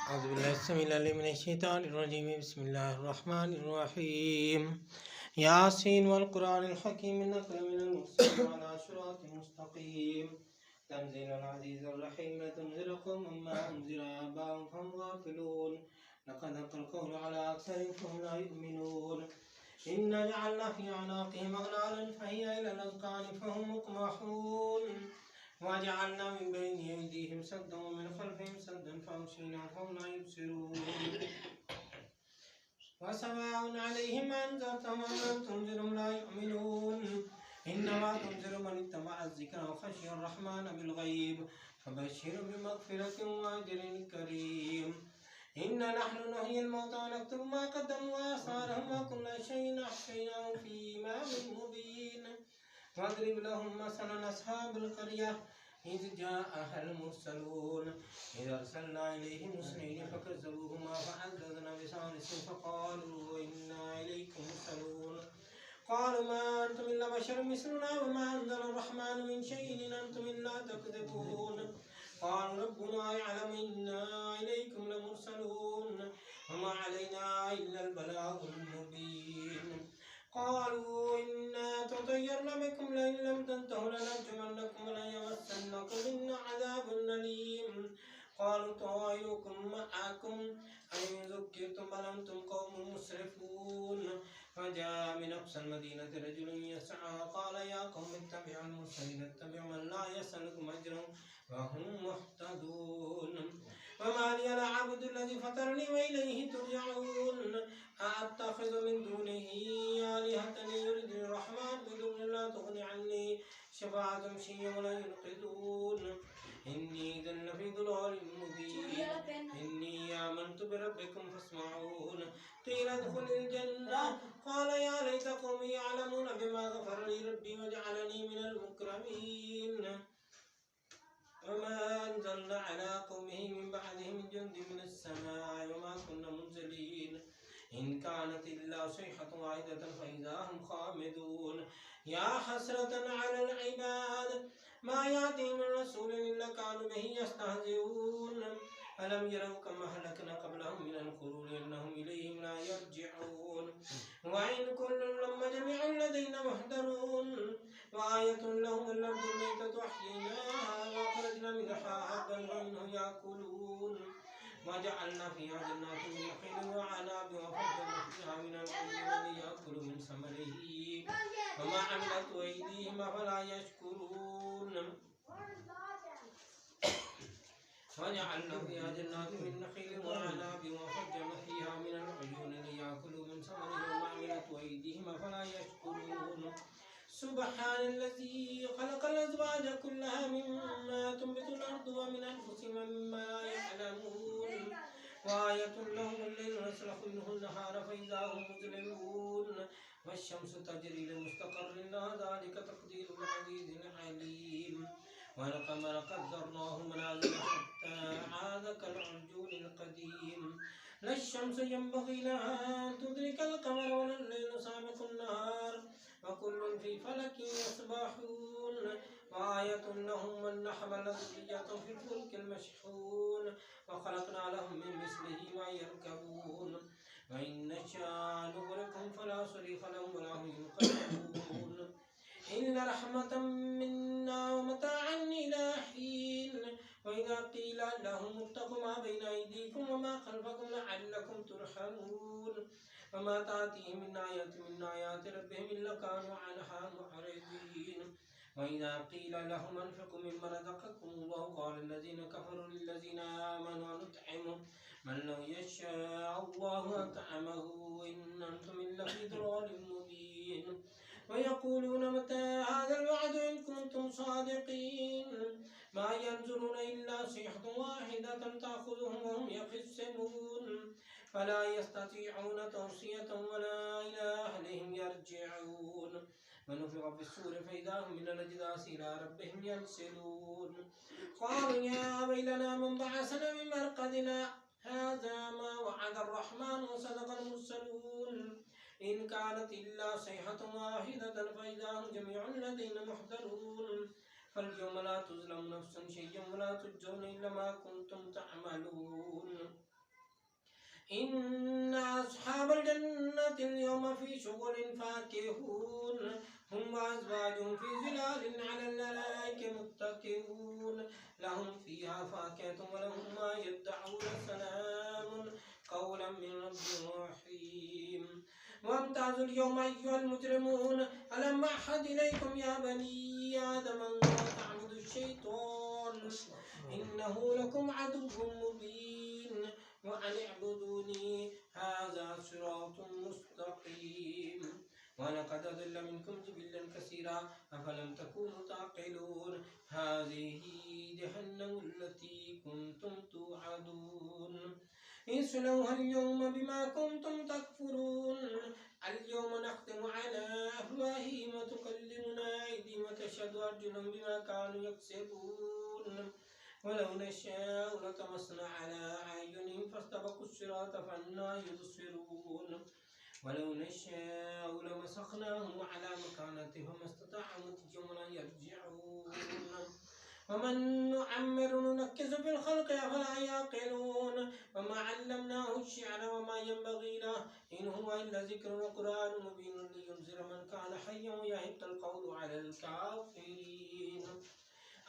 أعوذ بالله السميع العليم من الشيطان الرجيم بسم الله الرحمن الرحيم ياسين والقرآن الحكيم إنك لمن المرسلين على صراط مستقيم تنزيل العزيز الرحيم لتنذر قوما ما أنذر آباؤهم فهم غافلون لقد حق القول على أكثرهم فهم لا يؤمنون إنا جعلنا في أعناقهم أغلالا فهي إلى الأذقان فهم مقمحون وجعلنا من بين أيديهم سدا ومن خلفهم سدا فأغشيناهم فهم لا يبصرون وسواء عليهم أنذرتهم أم لم تنذرهم لا يؤمنون إنما تنذر من اتبع الذكر وخشي الرحمن بالغيب فبشر بمغفرة وأجر كريم إنا نحن نحيي الموتى ونكتب ما قدموا وآثارهم وكل شيء أحصيناه في إمام مبين واضرب لهم مثلا أصحاب القرية إذ جاءها المرسلون إذ أرسلنا إليهم اثنين فكذبوهما فعززنا بثالث فقالوا إنا إليكم مرسلون قالوا ما أنتم إلا بشر مثلنا وما أنزل الرحمن من شيء إن أنتم إلا تكذبون قالوا ربنا يعلم إنا إليكم لمرسلون وما علينا إلا البلاغ المبين قالوا إنا تطيرنا بكم لئن لم تنتهوا لنرجمنكم وليمسنكم منا عذاب أليم قالوا طائركم معكم أئن ذكرتم بل أنتم قوم مسرفون فجاء من أقصى المدينة رجل يسعى قال يا قوم اتبعوا المرسلين اتبعوا من لا يسألكم أجرا وهم مهتدون وما لي لا أعبد الذي فطرني وإليه ترجعون أأتخذ من دونه آلهة يردني الرحمن بضر لا تغني عني شفاعتهم شيئا ولا ينقذون إني إذا لفي ضلال مبين إني آمنت بربكم فاسمعون قيل ادخل الجنة قال يا ليت قومي يعلمون بما غفر لي ربي وجعلني من المكرمين وما أنزلنا على قومه من بعده من جند من السماء وما كنا منزلين إن كانت إلا صيحة واحدة فإذا هم خامدون يا حسرة على العباد ما يأتيهم من رسول إلا كانوا به يستهزئون ألم يروا كما أهلكنا قبلهم من القرون إنهم إليهم لا يرجعون وإن كل لما جميع لدينا محضرون وآية لهم الأرض الميتة أحييناها وأخرجنا منها حبا ومنه يأكلون وجعلنا فيها جنات من نخيل وعناب وفجرنا فيها من العيون ليأكلوا من ثمره وما عملت أيديهم أفلا يشكرون وجعلنا فيها جنات من نخيل وعناب وفجرنا فيها من العيون ليأكلوا من ثمره وما عملت أيديهم أفلا يشكرون سبحان الذي خلق الأزواج كلها مما تنبت الأرض ومن أنفسهم مما يعلمون وآية لهم الليل نسلخ منه النهار فإذا هم مظلمون والشمس تجري لمستقر لها ذلك تقدير العزيز العليم والقمر قدرناه منازل حتى عاد كالعرجون القديم لا الشمس ينبغي لها أن تدرك القمر ولا الليل سابق النهار وكل في فلك يسبحون وآية لهم أن حمل ذرية في الفلك المشحون وخلقنا لهم من مثله ما يركبون وإن نشاء نغرقهم فلا صريخ لهم ولا هم ينقذون إلا رحمة منا ومتاعا إلى حين وإذا قيل لهم اتقوا ما بين أيديكم وما خلفكم لعلكم ترحمون وما تأتيهم من آية من آيات ربهم إلا كانوا عنها معرضين وإذا قيل لهم أنفقوا مما رزقكم الله قال الذين كفروا للذين آمنوا نطعم من لو يشاء الله أطعمه إن أنتم إلا في ضلال مبين ويقولون متى هذا الوعد إن كنتم صادقين ما ينظرون إلا صيحة واحدة تأخذهم وهم يخصمون فلا يستطيعون توصية ولا إلى أهلهم يرجعون ونفخ في الصور فإذا هم من الأجداث إلى ربهم ينسلون قالوا يا ويلنا من بعثنا من مرقدنا هذا ما وعد الرحمن وصدق المرسلون إن كانت إلا صيحة واحدة فإذا هم جميع لدينا محضرون فاليوم لا تظلم نفس شيئا ولا تجزون إلا ما كنتم تعملون إن أصحاب الجنة اليوم في شغل فاكهون هم وأزواجهم في ظلال على الأرائك متكئون لهم فيها فاكهة ولهم ما يدعون سلام قولا من رب رحيم وامتازوا اليوم أيها المجرمون ألم أعهد إليكم يا بني آدم أن لا تعبدوا الشيطان إنه لكم عدو مبين وأن اعبدوني هذا صراط مستقيم ولقد أضل منكم جبلا كثيرا أفلم تكونوا تعقلون هذه جهنم التي كنتم توعدون اصلوها اليوم بما كنتم تكفرون اليوم نختم على أفواههم وتكلمنا أيديهم وتشهد أرجلهم بما كانوا يكسبون ولو نشاء لطمسنا على أعينهم فاستبقوا الصراط فأنى يبصرون ولو نشاء لمسخناهم على مكانتهم فما استطاعوا مضيا ولا يرجعون ومن نعمر ننكس في الخلق أفلا يعقلون وما علمناه الشعر وما ينبغي له إن هو إلا ذكر وقرآن مبين لينذر من كان حيا ويحق القول على الكافرين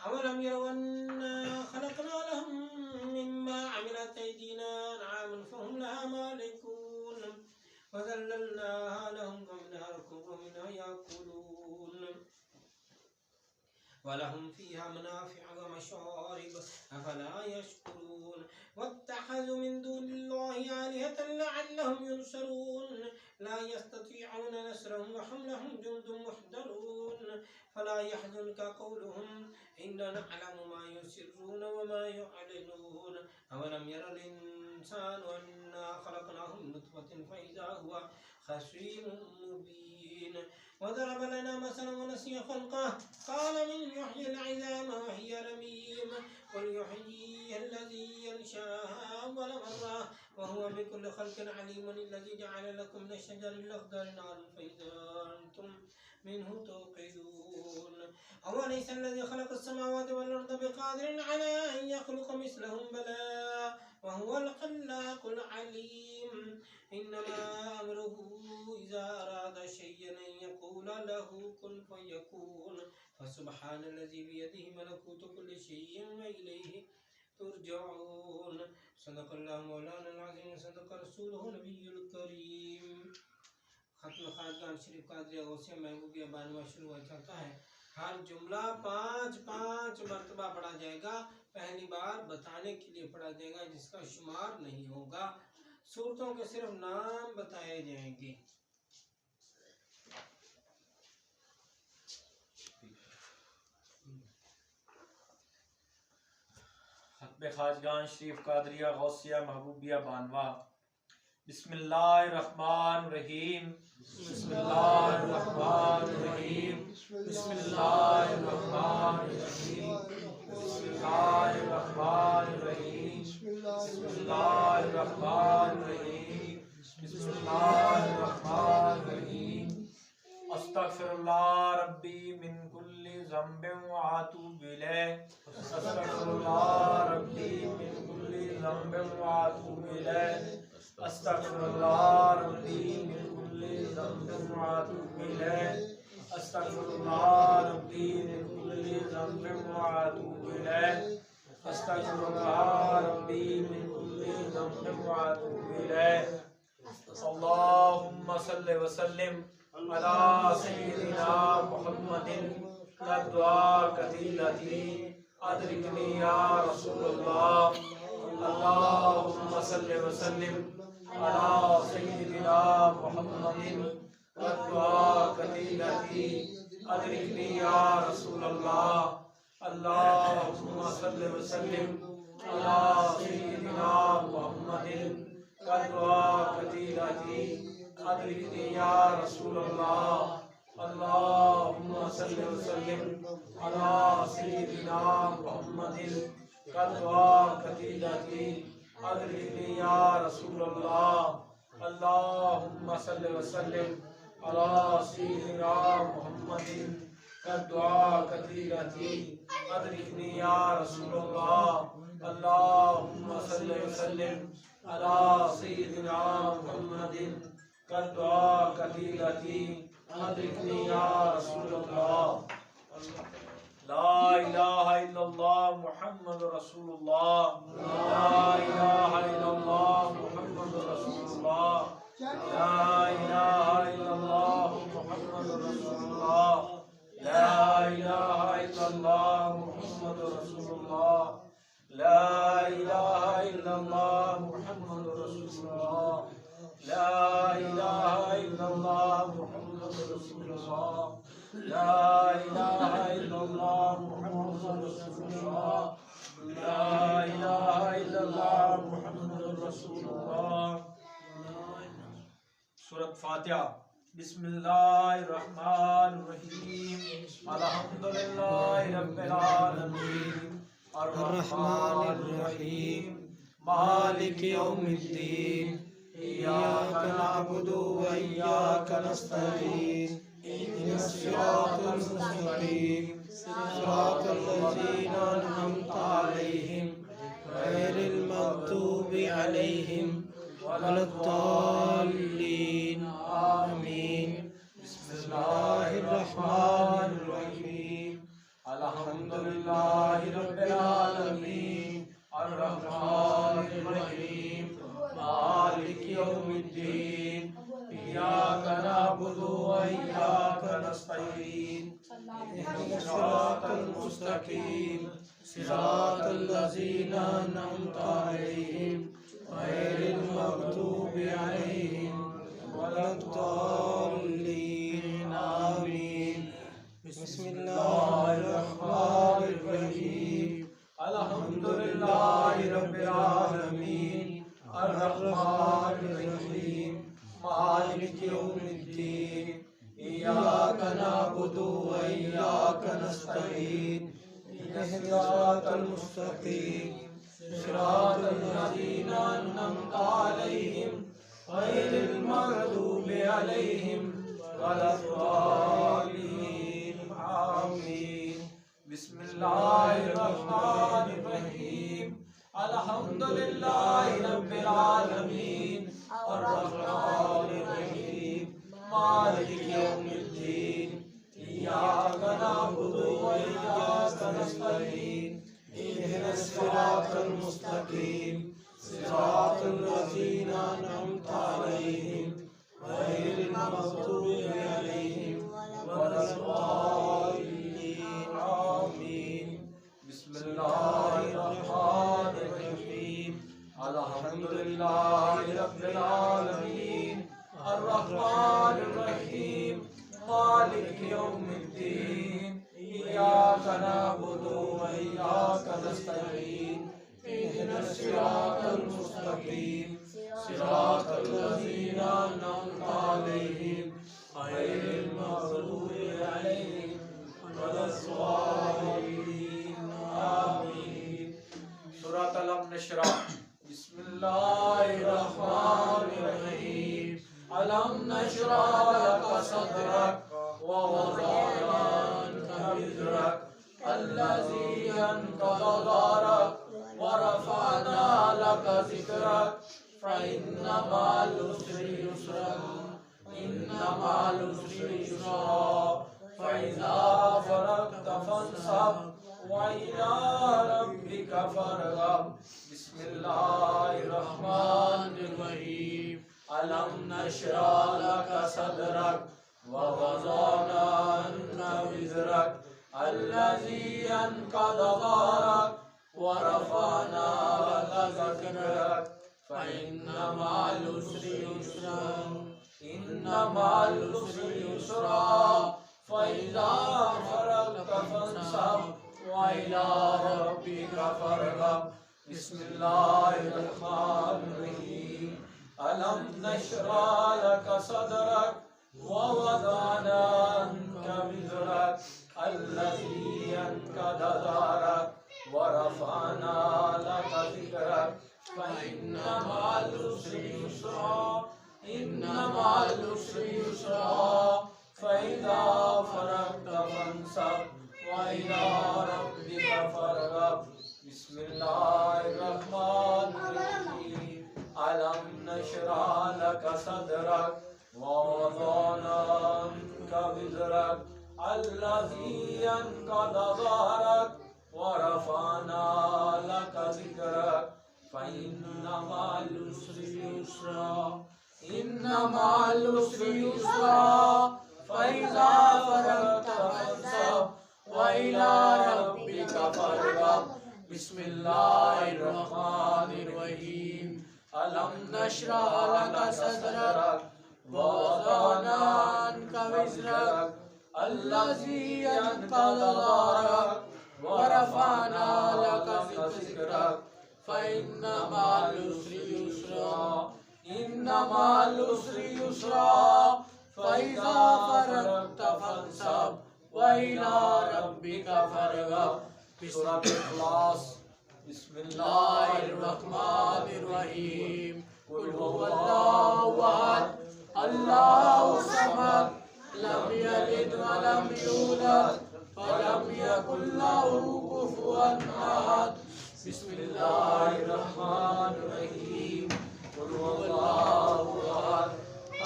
أولم يروا أنا خلقنا لهم مما عملت أيدينا أنعاما فهم لها مالكون وذللناها لهم ومنها ركوب ومنها يأكلون ولهم فيها منافع ومشارب أفلا يشكرون واتخذوا من دون الله آلهة لعلهم ينصرون لا يستطيعون نصرهم وهم لهم جند محضرون فلا يحزنك قولهم إنا نعلم ما يسرون وما يعلنون أولم ير الإنسان أنا خلقناه من نطفة فإذا هو خصيم مبين وضرب لنا مثلا ونسي خلقه قال من يحيي العظام وهي رميم قل يحييها الذي ينشاها أول مرة وهو بكل خلق عليم الذي جعل لكم من الشجر الأخضر نارا فإذا أنتم منه توقدون أوليس الذي خلق السماوات والأرض بقادر على أن يخلق مثلهم بلى وهو الخلاق العليم إنما أمره إذا أراد شيئا أن يقول له كن فيكون فسبحان الذي بيده ملكوت كل شيء وإليه ترجعون صدق الله مولانا العظيم صدق رسوله نبی الکریم. ختم خواجگان شریف قادریہ غوثیہ محبوبیہ بانوا شروع ہو جاتا ہے. ہر جملہ 5 مرتبہ پڑھا جائے گا. پہلی بار بتانے کے لیے پڑھا جائے گا جس کا شمار نہیں ہوگا. صورتوں کے صرف نام بتائے جائیں گے. ختم خواجگان شریف قادریہ غوثیہ محبوبیہ بانوا. بسم اللہ الرحمن الرحیم. بسم اللہ الرحمن الرحیم. بسم اللہ الرحمن الرحیم. بسم اللہ الرحمن الرحیم. بسم اللہ الرحمن الرحیم. بسم اللہ الرحمن الرحیم. استغفر اللہ ربی من کل ذنب واتوب الیہ. استغفر اللہ ربی من کل ذنب واتوب الیہ. استغفر اللہ ربی من کل ذنب واتوب الیہ. استغفر اللہ ربی من کل ذنب واتوب الیہ. استغفر اللہ ربی من کل ذنب واتوب الیہ. اللہم صلی وسلم علی سیدنا محمد دعا کثیرتی ادرکنی یا رسول اللہ. اللہم صلی وسلم علی سیدنا محمد دعا کثیرتی ادرکنی یا رسول اللہ. اللہم صلی وسلم علی سیدنا محمد دعا کثیرتی ادرکنی یا رسول اللہ. اللہم صلی وسلم علی سیدنا محمد دعا کثیرتی ادرکنی یا رسول اللہ. اللہم صلی وسلم علی سیدنا محمد دعا کثیرتی ادرکنی یا رسول اللہ. اللہم صلی وسلم علی سيدنا محمد كالدعاء كثيرتي أدركني يا رسول الله. لا إله إلا الله محمد رسول الله. لا إله إلا الله محمد رسول الله. لا إله إلا الله محمد رسول الله. لا إله إلا الله محمد رسول الله. لا إله إلا الله محمد رسول الله. لا إله إلا الله محمد رسول الله. لا إله إلا الله محمد رسول الله. لا إله إلا الله محمد رسول الله. سورة فاتحہ. بسم اللہ الرحمن الرحیم. الحمد للہ رب العالمین الرحمن الرحیم مالک یوم الدین. ایاک نعبد وإیاک نستعین. اهدنا الصراط المستقیم صراط الذین أنعمت علیہم غیر المغضوب علیہم ولا الضالین. آمین. بسم اللہ الرحمن الرحیم. الحمد للہ رب العالمین الرحمن الرحیم مالک یوم الدین. ایاک نعبد وإیاک نستعین. اهدنا الصراط المستقیم صراط الذین أنعمت علیہم غیر المغضوب علیہم ولا الضالین. آمین. بسم اللہ الرحمن الرحیم. الحمد للہ رب العالمین الرحمن الرحیم مالک یوم الدین. ایاک نعبد وإیاک نستعین. اهدنا الصراط المستقیم صراط الذین أنعمت علیہم غیر المغضوب علیہم ولا الضالین. آمین. بسم اللہ الرحمن الرحیم. الحمد للہ رب العالمین الرحمن الرحیم مالک یوم الدین. ایاک نعبد وإیاک نستعین. اهدنا الصراط المستقیم صراط الذین أنعمت علیہم غیر المغضوب علیہم ولا الضالین. آمین. بسم اللہ الرحمن الرحیم. الحمد للہ رب العالمین الرحمن الرحیم مالک یوم الدین. ایاک نعبد وإیاک نستعین. اهدنا الصراط المستقیم صراط الذین أنعمت علیہم غیر المغضوب علیہم ولا الضالین. آمین. سورۃ الم نشرح. بسم اللہ الرحمن الرحیم. الم نشرح لک صدرک ووضعنا عنک وزرک الذی انقض ظهرک ورفعنا لك ذكرك فإن مع العسر يسرا إن مع العسر يسرا فإذا فرغت فانصب وإلى ربك فارغب. بسم الله الرحمن الرحيم. ألم نشرح لك صدرك ووضعنا عنك وزرك الذي أنقض ظهرك ورفعنا لك ذكرك فإن مع العسر يسرا إن مع العسر يسرا فإذا فرغت فانصب وإلى ربك فارغب. بسم الله الرحمن الرحيم. ألم نشرح لك صدرك ووضعنا عنك وزرك الذي أنقض ظهرك ورفعنا لك ذكرك فإن مع العسر يسرا إن مع العسر يسرا فإذا فرغت فانصب وإلى ربك فارغب. بسم الله الرحمن الرحيم. ألم نشرح لك صدرك ووضعنا عنك وزرك الذي أنقض ظهرك ورفعنا لك ذكرك فإن مع العسر يسرا إن مع العسر يسرا فإذا فرغت فانصب وإلى ربك فارغب بسم الله الرحمن الرحيم ألم نشرح لك صدرك ووضعنا عنك وزرك الذي أنقض ظهرك ورفعنا لك ذكرك فإن مع العسر يسرا إن مع العسر يسرا فإذا فرغت فانصب وإلى ربك فارغب سورة الإخلاص بسم الله الرحمن الرحيم قل هو الله أحد الله الصمد لم يلد ولم يولد ولم يكن له كفوا أحد بسم الله الرحمن الرحيم قل هو الله أحد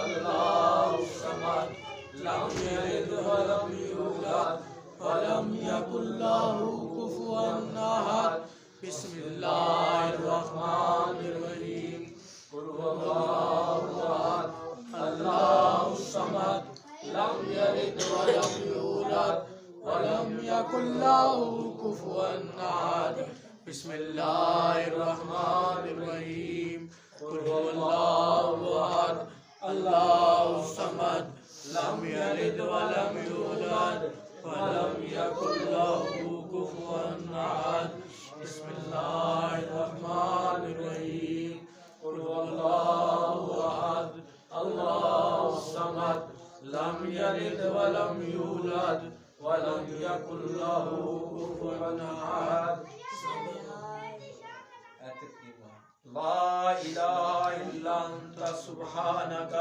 الله الصمد لم يلد ولم يولد ولم يكن له كفوا أحد بسم الله الرحمن الرحيم قل هو الله أحد الله الصمد لم يلد ولم يولد ولم يكن له كفوا أحد بسم الله الرحمن الرحيم قل هو الله أحد الله الصمد لم يلد ولم يولد ولم يكن له كفوا أحد بسم الله الرحمن الرحيم قل هو الله أحد الله الصمد لم يلد ولم يولد ولم يكن له كفوا أحد لا إله إلا أنت سبحانك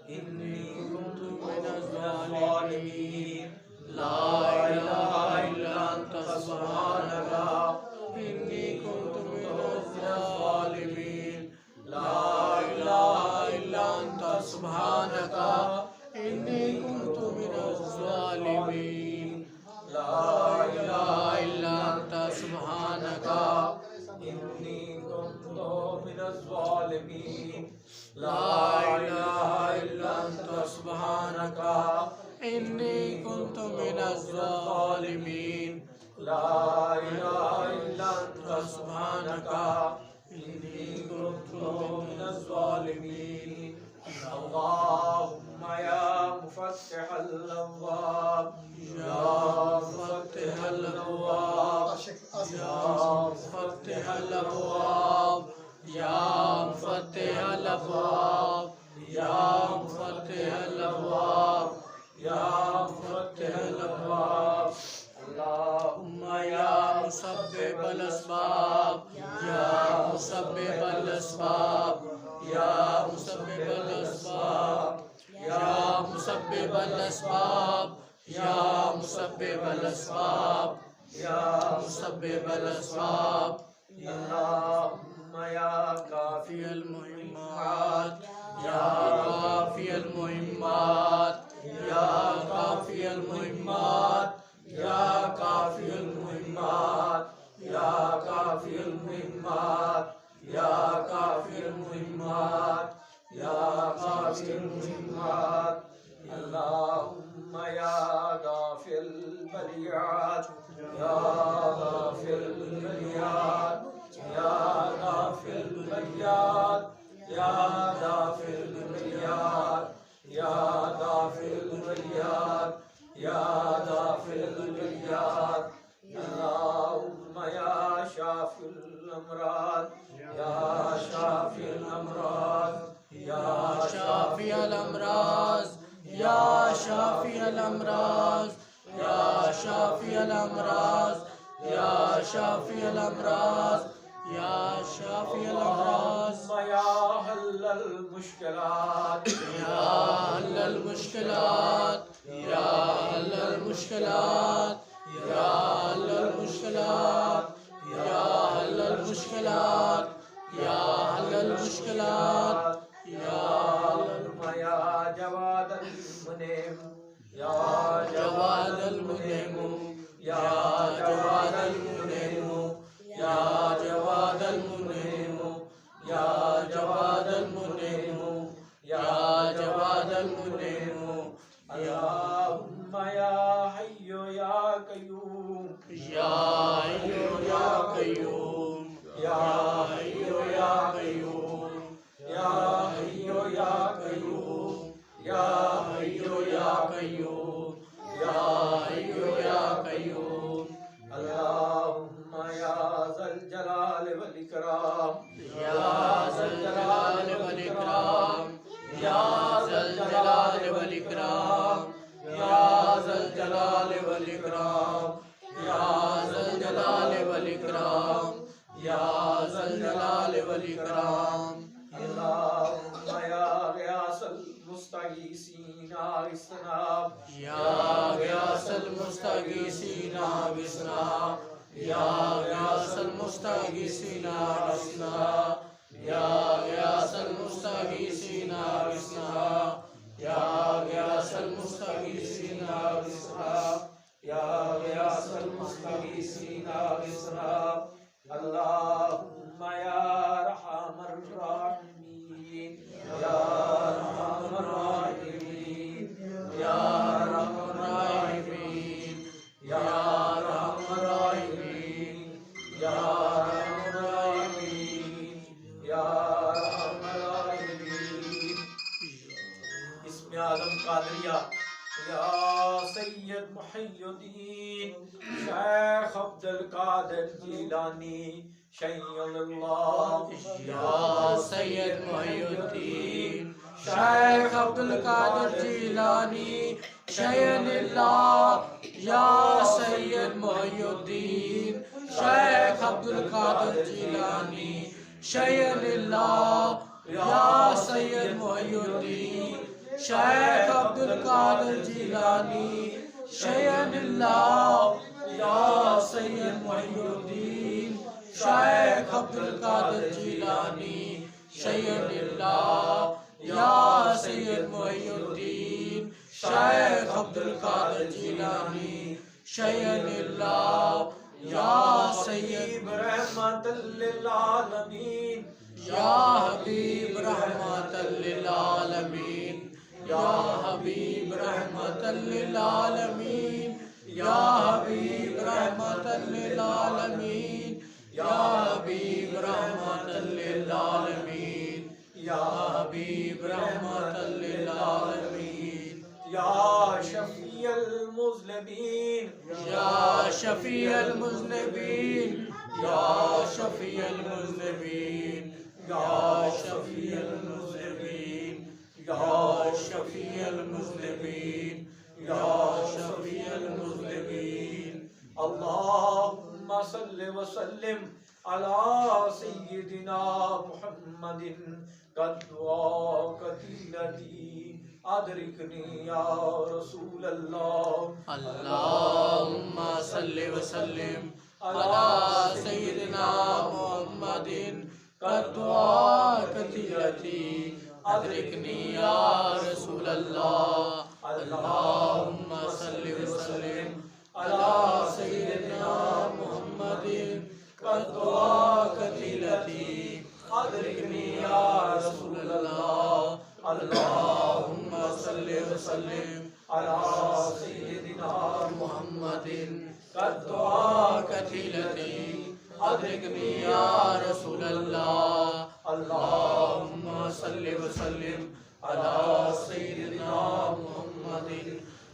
إني كنت من الظالمين لا إله إلا أنت سبحانك إني كنت من الظالمين لا إله إلا أنت سبحانك إني كنت من الظالمين لا إله إلا أنت سبحانك إني كنت من الظالمين لا إله إلا أنت سبحانك إني كنت من الظالمين لا إله إلا أنت سبحانك إني كنت من الظالمين اللهم يا مفتح الأبواب يا مفتح الأبواب يا مفتح الأبواب يا مفتح الأبواب يا مفتح الأبواب يا مفتح الأبواب اللهم يا مسبب الأسباب يا مسبب الأسباب يا مسبب الأسباب يا مسبب الأسباب يا مسبب الأسباب يا مسبب الأسباب اللهم يا كافي المهمات يا كافي المهمات يا كافي المهمات يا كافي المهمات يا كافي المهمات يا كافي المهمات يا كافي المهمات اللهم يا غافر البليات يا غافر البليات يا غافر البليات يا غافر البليات يا غافر البليات يا غافر البليات اللهم يا شافي الأمراض يا شافي الأمراض يا شافي الأمراض يا شافي الأمراض يا شافي الأمراض يا شافي الأمراض يا شافي الأمراض يا حل المشكلات يا حل المشكلات يا حل المشكلات يا حل المشكلات يا حل المشكلات يا حل المشكلات الإكرام اللهم يا غياث المستغيثين أغثنا يا غياث المستغيثين أغثنا يا غياث المستغيثين أغثنا يا غياث المستغيثين أغثنا يا غياث المستغيثين أغثنا يا غياث المستغيثين أغثنا اللهم يا أرحم الراحمين يا أرحم الراحمين يا أرحم الراحمين يا أرحم الراحمين يا أرحم الراحمين يا أرحم الراحمين اسم اعظم قادریہ یا سید محی الدین شیخ عبد القادر جیلانی شیخ اللہ یا سید محی الدین شیخ عبد القادر جیلانی شیخ اللہ یا سید محی الدین شیخ عبد القادر جیلانی شیخ اللہ یا سید محی الدین شیخ عبد القادر جیلانی شیخ اللہ یا سید محی الدین شیخ عبد القادر جیلانی شیخ اللہ یا سید محی الدین شیخ عبد القادر جیلانی شیخ اللہ یا سید رحمت للعالمین یا حبیب رحمت للعالمین یا حبیب رحمت للعالمین یا حبیب رحمت للعالمین یا حبیب رحمت للعالمین یا حبیب رحمت للعالمین یا شفیع المذنبین یا شفیع المذنبین یا شفیع المذنبین یا شفیع المذنبین یا شفیع المذنبین یا شفیع المذنبین اللہم صلی وسلم علی سیدنا محمد قد وقتیلتی ادرکنی یا رسول اللہ اللہم صلی وسلم علی سیدنا محمد قد وقتیلتی ادرکنی یا رسول اللہ اللہم صلی وسلم علی سیدنا محمد قد وقتیلتی ادرکنی یا رسول اللہ اللہم صلی وسلم علی سیدنا محمد قد وقتیلتی ادرکنی یا رسول اللہ اللہم صلی وسلم علی سیدنا محمد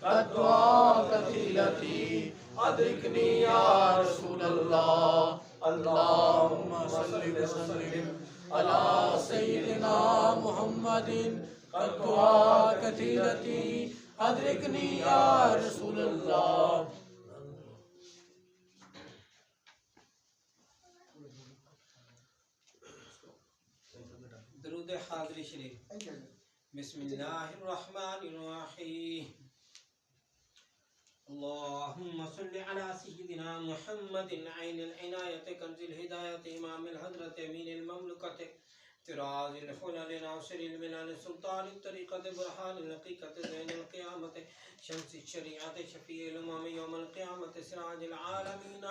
قد وقتیلتی ادرکنی یا رسول اللہ اللہم صلی وسلم علی سیدنا محمد قد وقتیلتی ادرکنی یا رسول اللہ درود حاضری شریف بسم اللہ الرحمن الرحیم اللهم صل على سيدنا محمد عين العناية كنز الهداية إمام الحضرة أمين المملكة طراز الحلل ناصر الملل سلطان الطريقة برهان الحقيقة زين القيامة شمس الشريعة شفيع الأمم يوم القيامة سراج العالمين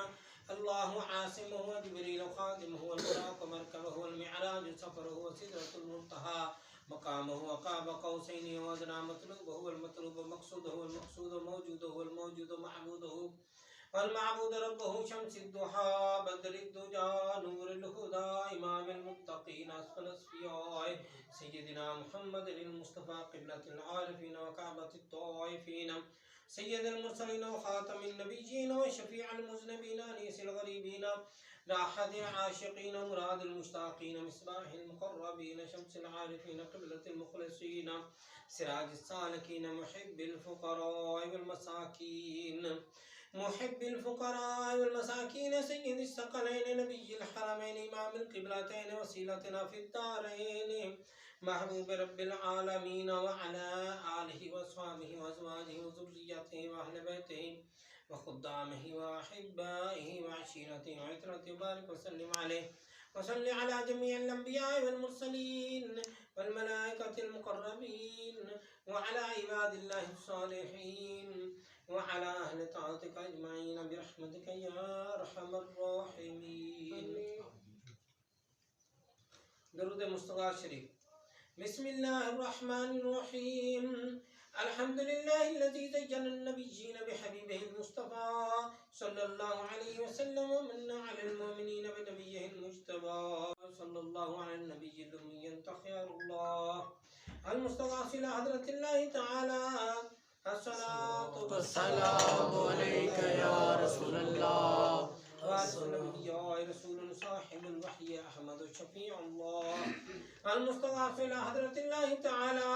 الله عاصمه وجبريل خادمه والبراق مركبه والمعراج سفره وسدرة المنتهى مقامه وقاب قوسين وأدنى مطلوبه والمطلوب مقصوده والمقصود موجوده والموجود معبوده والمعبود ربه شمس الضحى بدر الدجى نور الهدى إمام المتقين أسفل الأصفياء سيدنا محمد المصطفى قبلة العارفين وكعبة الطائفين سيد المرسلين وخاتم النبيين وشفيع المذنبين أنيس الغريبين راحة العاشقين مراد المشتاقين مصباح المقربين شمس العارفين قبلة المخلصين سراج السالكين محب الفقراء والمساكين محب الفقراء والمساكين سيد الثقلين نبي الحرمين إمام القبلتين وسيلتنا في الدارين محبوب رب العالمين وعلى آله وأصحابه وأزواجه وذريته وأهل بيته وخدامه وأحبائه وعشيرته وعترته وبارك وسلم عليه وصل على جميع الأنبياء والمرسلين والملائكة المقربين وعلى عباد الله الصالحين وعلى أهل طاعتك أجمعين برحمتك يا أرحم الراحمين. درود مصطفى شريف. بسم الله الرحمن الرحيم. الحمد لله الذي زين النبيين بحبيبه المصطفى صلى الله عليه وسلم ومن على المؤمنين بنبيه المجتبى صلى الله على النبي الأمي خيار الله المصطفى إلى حضرة الله تعالى الصلاة والسلام عليك يا رسول الله. يا رسول صاحب الوحي أحمد شفيع الله المصطفى إلى حضرة الله تعالى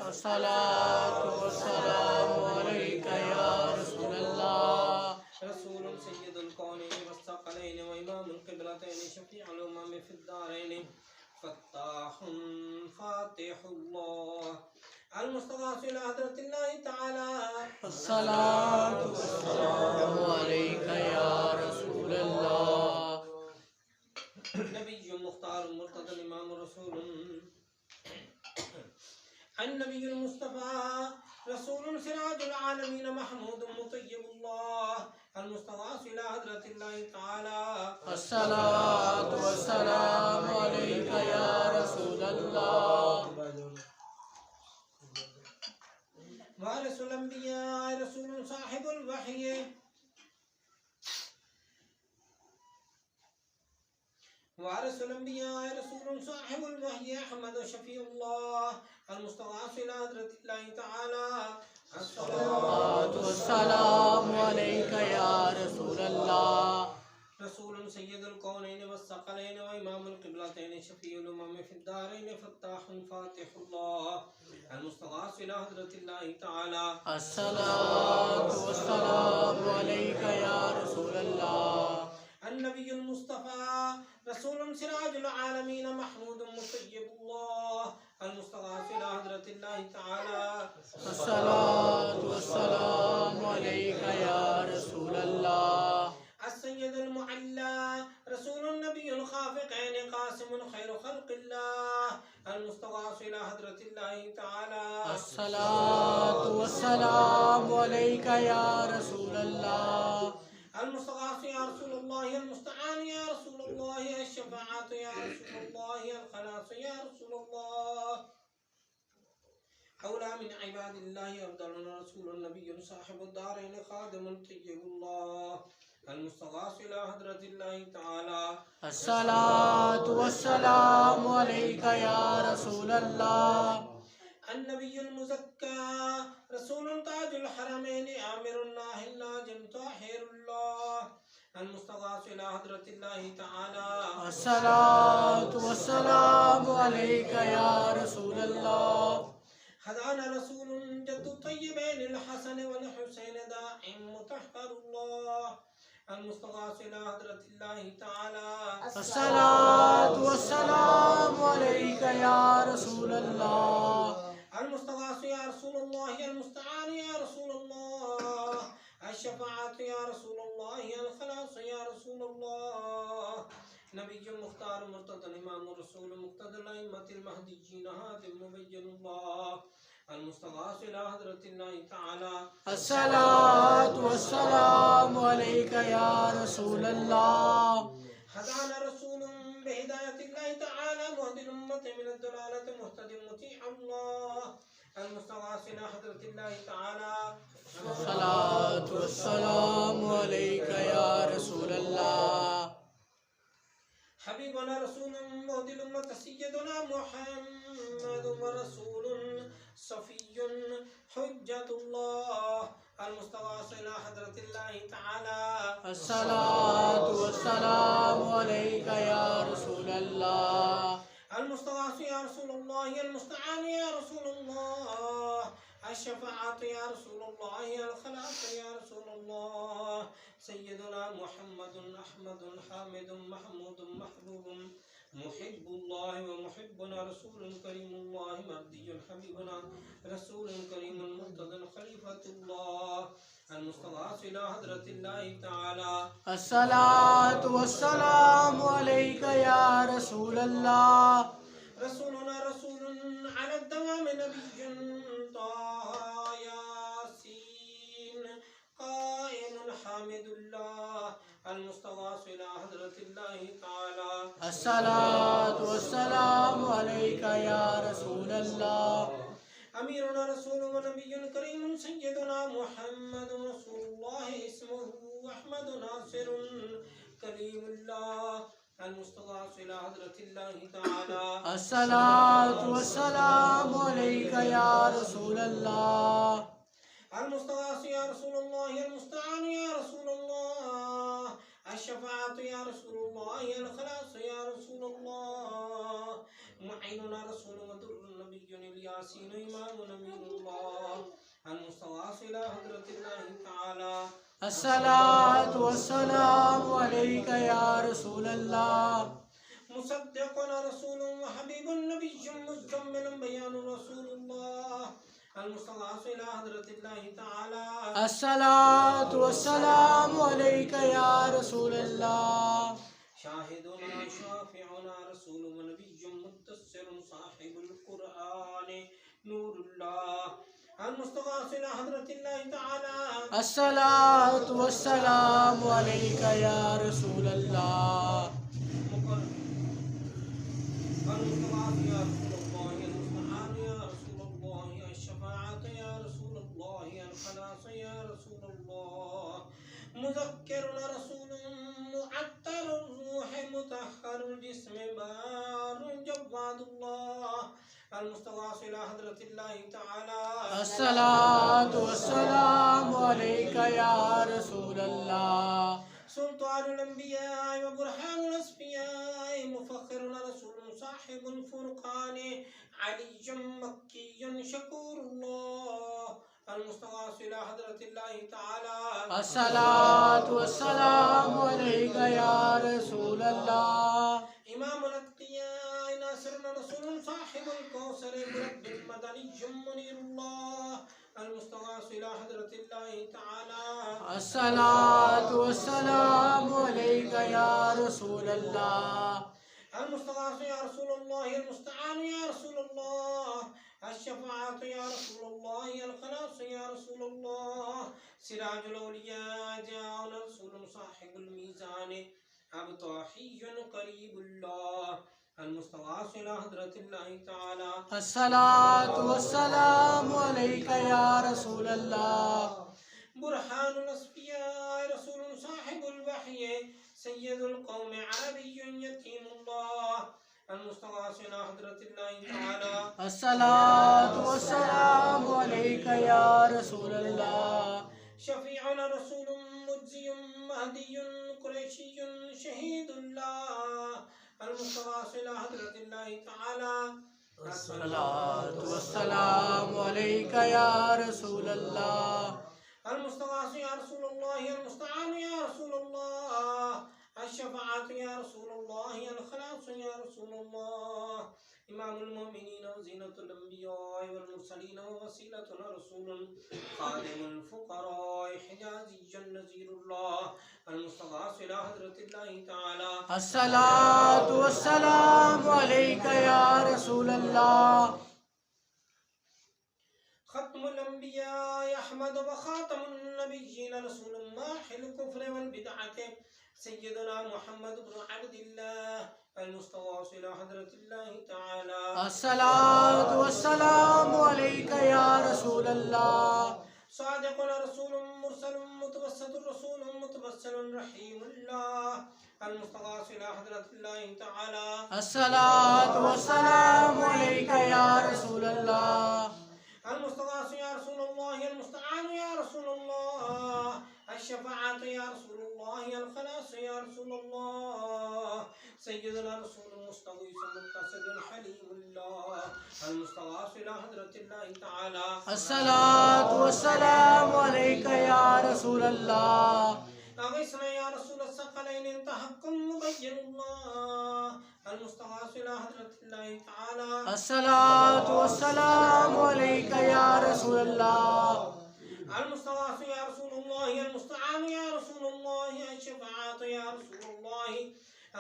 الصلاة والسلام عليك يا رسول الله. رسول سيد الكونين والثقلين وإمام القبلتين شفيع الأمم في الدارين فتاح فاتح الله المصطفى إلى حضرة الله تعالى الصلاة والسلام عليك يا رسول الله. نبي مختار مرتضى إمام رسول النبي المصطفى رسول سراج العالمين محمود مطيب الله المصطفى إلى حضرة الله تعالى الصلاة والسلام عليك يا رسول الله. وارث الأنبياء رسول صاحب الوحي وارث الأنبياء رسول صاحب الوحي أحمد شفيع الله المصطفى إلى حضرة الله تعالى الصلاة والسلام عليك يا رسول الله. رسول سيد الكونين والثقلين وإمام القبلتين شفيع الأمم في الدارين فتاح فاتح الله المصطفى إلى حضرة الله تعالى الصلاة والسلام عليك يا رسول الله. النبي المصطفى رسول سراج العالمين محمود مطيب الله المصطفى إلى حضرة الله تعالى الصلاة والسلام عليك يا رسول الله. السيد المعلى رسول النبي الخافقين قاسم خير خلق الله المصطفى إلى حضرة الله تعالى الصلاة والسلام عليك يا رسول الله. المصطفى يا رسول الله المستعان يا رسول الله الشفاعة يا رسول الله الخلاص يا رسول الله أولى من عباد الله أفضل رسول النبي صاحب الدارين خادم طيب الله المصطفى إلى حضرة الله تعالى الصلاة والسلام عليك يا رسول الله. النبي المزكى رسول تاج الحرمين آمر الله الناجم طاهر الله المصطفى إلى حضرة الله تعالى الصلاة والسلام عليك يا رسول الله. هدانا رسول جد الطيبين الحسن والحسين دائم مطهر الله المصطفى إلى حضرة الله تعالى الصلاة والسلام عليك يا رسول الله. المصطفى يا رسول الله المستعان يا رسول الله الشفاعة يا رسول الله الخلاص يا رسول الله نبي مختار مرتضى إمام رسول مقتدى الأئمة المهديين هادي مبين الله المصطفى إلى حضرة الله تعالى الصلاة والسلام عليك يا رسول الله. هدانا رسول بهداية الله تعالى مهدي الأمة من الضلالة مهتدي مطيع الله المصطفى إلى حضرة الله تعالى الصلاة والسلام عليك يا رسول الله. حبيبنا رسول مهدي الأمة سيدنا محمد ورسول صفي حجة الله المصطفى إلى حضرة الله تعالى الصلاة والسلام عليك يا رسول الله. المصطفى يا رسول الله المستعان يا رسول الله الشفاعة يا رسول الله الخلاص يا رسول الله سيدنا محمد أحمد حامد محمود محبوب محب الله ومحبنا رسول كريم الله مهدي حبيبنا رسول كريم مرتضى خليفة الله المستغاث إلى حضرة الله تعالى الصلاة والسلام عليك يا رسول الله رسولنا رسول على الدوام نبي طه ياسين قائم حامد الله المستغاث إلى حضرة الله تعالى الصلاة والسلام عليك يا رسول الله أميرنا رسول ونبي كريم سيدنا محمد رسول الله اسمه أحمد ناصر كريم الله المستغاث إلى حضرة الله تعالى الصلاة والسلام عليك يا رسول الله المستغاث يا رسول الله المستعان يا رسول الله الشفاعة يا رسول الله الخلاص يا رسول الله معيننا رسول ودر النبي الياسين إمام نبي الله المستغاث إلى حضرة الله تعالى الصلاة والسلام عليك يا رسول الله مصدقنا رسول وحبيب النبي مكمل بيان رسول الله المستغاث إلى حضرة الله تعالى الصلاة والسلام عليك يا رسول الله شاهدنا شافعنا رسول ونبي متصر صاحب القرآن نور الله المستغاث إلى حضرة الله تعالى الصلاة والسلام عليك يا رسول الله المستغاث يا رسول الله المستعان يا رسول الله الشفاعة يا رسول الله الخلاص يا رسول الله مذكرنا رسول معطر الروح مطهر الجسم بار جواد الله المستغاث إلى حضرة الله تعالى الصلاة والسلام عليك يا رسول الله سلطان الأنبياء وبرهان الأصفياء مفخرنا رسول صاحب الفرقان علي مكي شكور الله المستغاث إلى حضرة الله تعالى الصلاة والسلام عليك يا رسول الله إمام الأتقياء ناصرنا رسول صاحب الكوثر مرب المدني منير الله المستغاث إلى حضرة الله تعالى الصلاة والسلام عليك يا رسول الله المستغاث يا رسول الله المستعان يا رسول الله الشفاعة يا رسول الله الخلاص يا رسول الله سراج الأولياء جاءنا رسول صاحب الميزان أبطاحي قريب الله المستغاث إلى حضرة الله تعالى الصلاة والسلام عليك يا رسول الله برهان الأصفياء رسول صاحب الوحي سيد القوم عربي يتيم الله المستغاث إلى حضرة الله تعالى الصلاة والسلام عليك يا رسول الله شفيعنا رسول مجزي مهدي قريشي شهيد الله المستغاث إلى حضرة الله تعالى الصلاة والسلام عليك يا رسول الله المستغاث يا رسول الله المستعان يا رسول الله الشفاعة يا رسول الله الخلاص يا رسول الله إمام المؤمنين وزينة الأنبياء والمرسلين ووسيلتنا رسول خادم الفقراء حجازي نذير الله المستغاث إلى حضرة الله تعالى الصلاة والسلام عليك يا رسول الله ختم الأنبياء أحمد وخاتم النبيين رسول الله الكفر والبدعة سيدنا محمد بن عبد الله المستغاث إلى حضرة الله تعالى الصلاة والسلام عليك يا رسول الله صادق رسول مرسل متوسط رسول متوسل رحيم الله المستغاث إلى حضرة الله تعالى الصلاة والسلام عليك يا رسول الله المستغاث يا رسول الله المستعان يا رسول الله الشفاعة يا رسول الله الخلاص يا رسول الله سيدنا رسول مستغيث مقتصد حليم الله المستغاث إلى حضرة الله تعالى الصلاة والسلام عليك يا رسول الله أغثنا يا رسول الثقلين أنت حق مبين الله المستغاث إلى حضرة الله تعالى الصلاة والسلام عليك يا رسول الله المستغاث يا رسول الله المستعان يا رسول الله الشفاعة يا رسول الله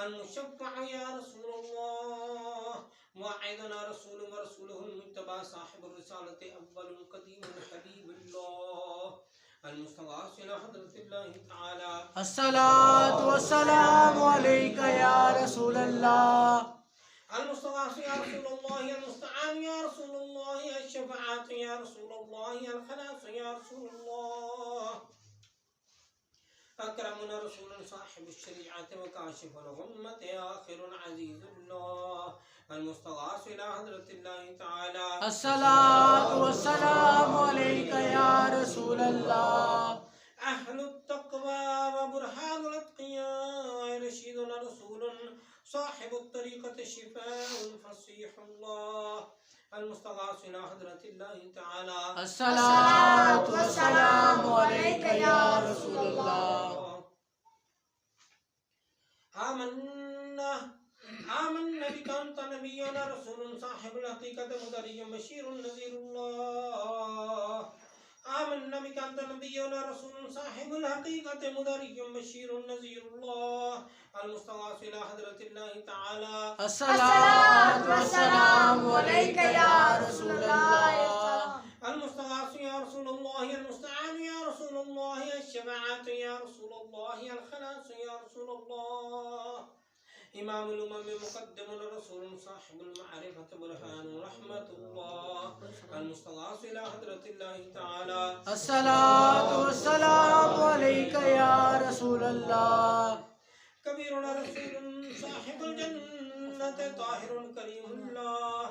المشفع يا رسول الله موعدنا رسول ورسوله المتبع صاحب الرسالة أول قديم حبيب الله المستغاث إلى حضرة الله تعالى الصلاة والسلام عليك يا رسول الله المستغاث يا رسول الله المستعان يا رسول الله الشفاعة يا رسول الله الخلاص يا رسول الله أكرمنا رسول صاحب الشريعة وكاشف الغمة آخر عزيز الله المستغاث إلى حضرة الله تعالى الصلاة والسلام عليك يا رسول الله أهل التقوى وبرهان الأتقياء رشيدنا رسول صاحب الطريقة الشفاء الفصيح الله المستغاث إلى حضرة الله تعالى الصلاة والسلام عليك يا رسول الله آمنا بك أنت نبينا رسول صاحب الحقيقة مدري بشير نذير الله آمنا بك أنت نبينا رسول صاحب الحقيقة مدري بشير نذير الله المستغاث إلى حضرة الله تعالى الصلاة والسلام عليك يا رسول الله المستغاث يا رسول الله المستعان يا رسول الله الشفاعة يا رسول الله الخلاص يا رسول الله إمام الأمم مقدم رسول صاحب المعرفة برهان رحمة الله المستغاث إلى حضرة الله تعالى الصلاة والسلام عليك يا رسول الله كبيرنا رسول صاحب الجنة طاهر كريم الله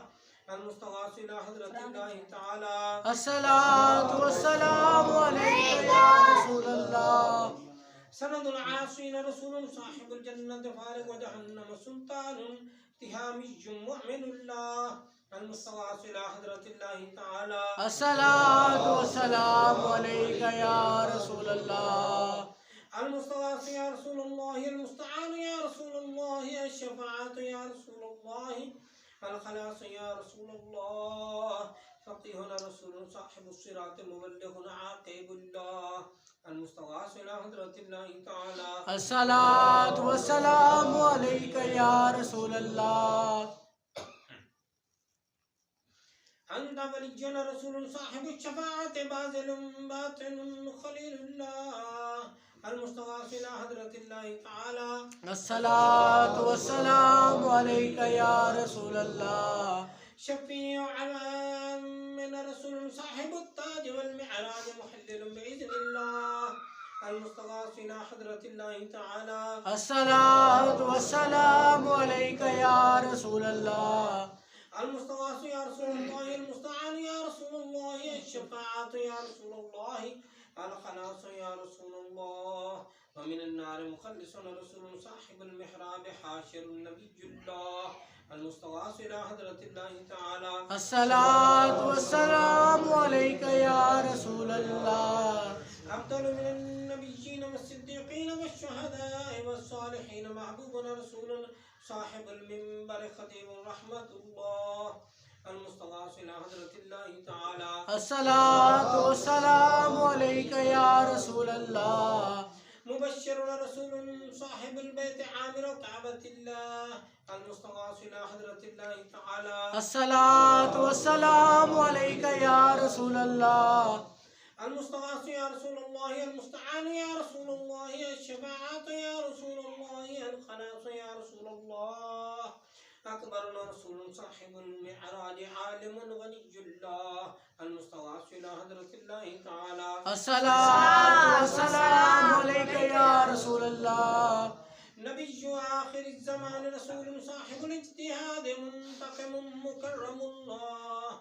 المستغاث إلى حضرة الله تعالى الصلاة والسلام عليك يا رسول الله سند العاصين رسول صاحب الجنة فارغ وجهنم سلطان تهامي مؤمن الله المستغاث إلى حضرة الله تعالى الصلاة والسلام عليك يا رسول الله المستغاث يا رسول الله المستعان يا رسول الله الشفاعة يا رسول الله الخلاص يا رسول الله فقيهنا رسول صاحب الصراط مبلغنا عاقب الله المستغاث إلى حضرة الله تعالى الصلاة والسلام عليك يا رسول الله أنت ولينا رسول صاحب الشفاعة باذل باطن خليل الله المستغاث إلى حضرة الله تعالى الصلاة والسلام عليك يا رسول الله شفيع عوام من رسول صاحب التاج والمعراج محلل بإذن الله المستغاث إلى حضرة الله تعالى الصلاة والسلام عليك يا رسول الله المستغاث يا رسول الله المستعان يا رسول الله الشفاعة يا رسول الله الخلاص يا رسول الله ومن النار مخلص رسول صاحب المحراب حاشر النبي الله المستغاث إلى حضرة الله تعالى الصلاة والسلام عليك يا رسول الله أفضل من النبيين والصديقين والشهداء والصالحين محبوبنا رسول صاحب المنبر خطيب رحمة الله المستغاث إلى حضرة الله تعالى الصلاة والسلام عليك يا رسول الله مبشر رسول صاحب البيت عامر كعبة الله المستغاث إلى حضرة الله تعالى الصلاة والسلام عليك يا رسول الله المستغاث يا رسول الله المستعان يا رسول الله الشفاعة يا رسول الله الخلاص يا رسول الله أكبرنا رسول صاحب المعراج عالم غني الله المستغاث إلى حضرة الله تعالى الصلاة والسلام عليك يا رسول الله نبي آخر الزمان رسول صاحب الاجتهاد منتقم مكرم الله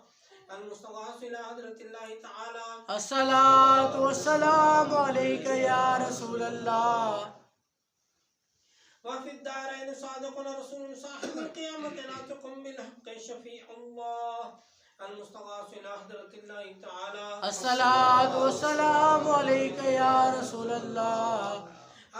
المستغاث إلى حضرة الله تعالى الصلاة والسلام عليك يا رسول الله وفي الدارين صادق رسول صاحب القيامة ناطق بالحق شفيع الله المستغاث إلى حضرة الله تعالى الصلاة والسلام عليك يا رسول الله.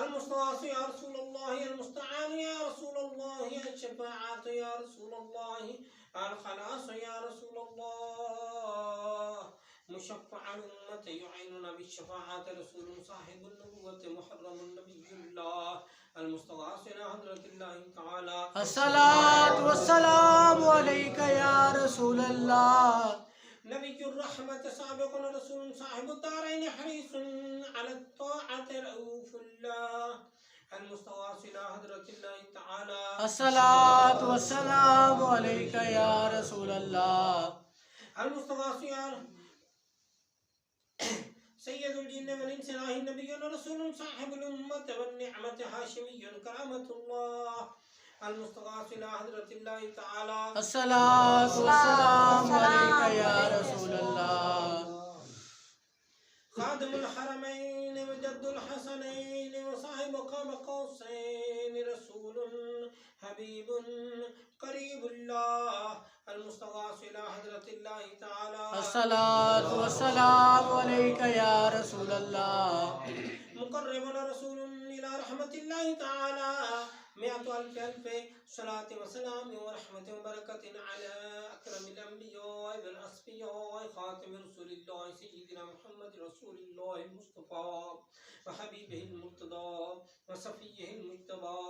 المستغاث يا رسول الله، المستعان يا رسول الله، الشفاعة يا رسول الله، الخلاص يا رسول الله، مشفع الأمة يعيننا بالشفاعة رسول صاحب النبوة محرم نبي الله المستغاث إلى حضرة الله تعالى الصلاة والسلام عليك يا رسول الله. نبي الرحمة سابق رسول صاحب الدارين حريص على الطاعة رؤوف الله المستغاث إلى حضرة الله تعالى الصلاة والسلام عليك يا رسول الله. المستغاث يا سيد الجن والإنس النبي رسول صاحب الأمة والنعمة هاشمي كرامة الله المستغاث إلى حضرة الله تعالى الصلاة والسلام عليك يا رسول الله. خادم الحرمين وجد الحسنين وصاحب قام قوسين رسول حبيب قريب الله المستغاث إلى حضرة الله تعالى الصلاة والسلام عليك يا رسول الله. مقرب رسول إلى رحمة الله تعالى 100,000 صلاة وسلام ورحمة وبركة على أكرم الأنبياء والأصفياء خاتم رسول الله سيدنا محمد رسول الله المصطفى وحبيبه المرتضى وصفيه المجتبى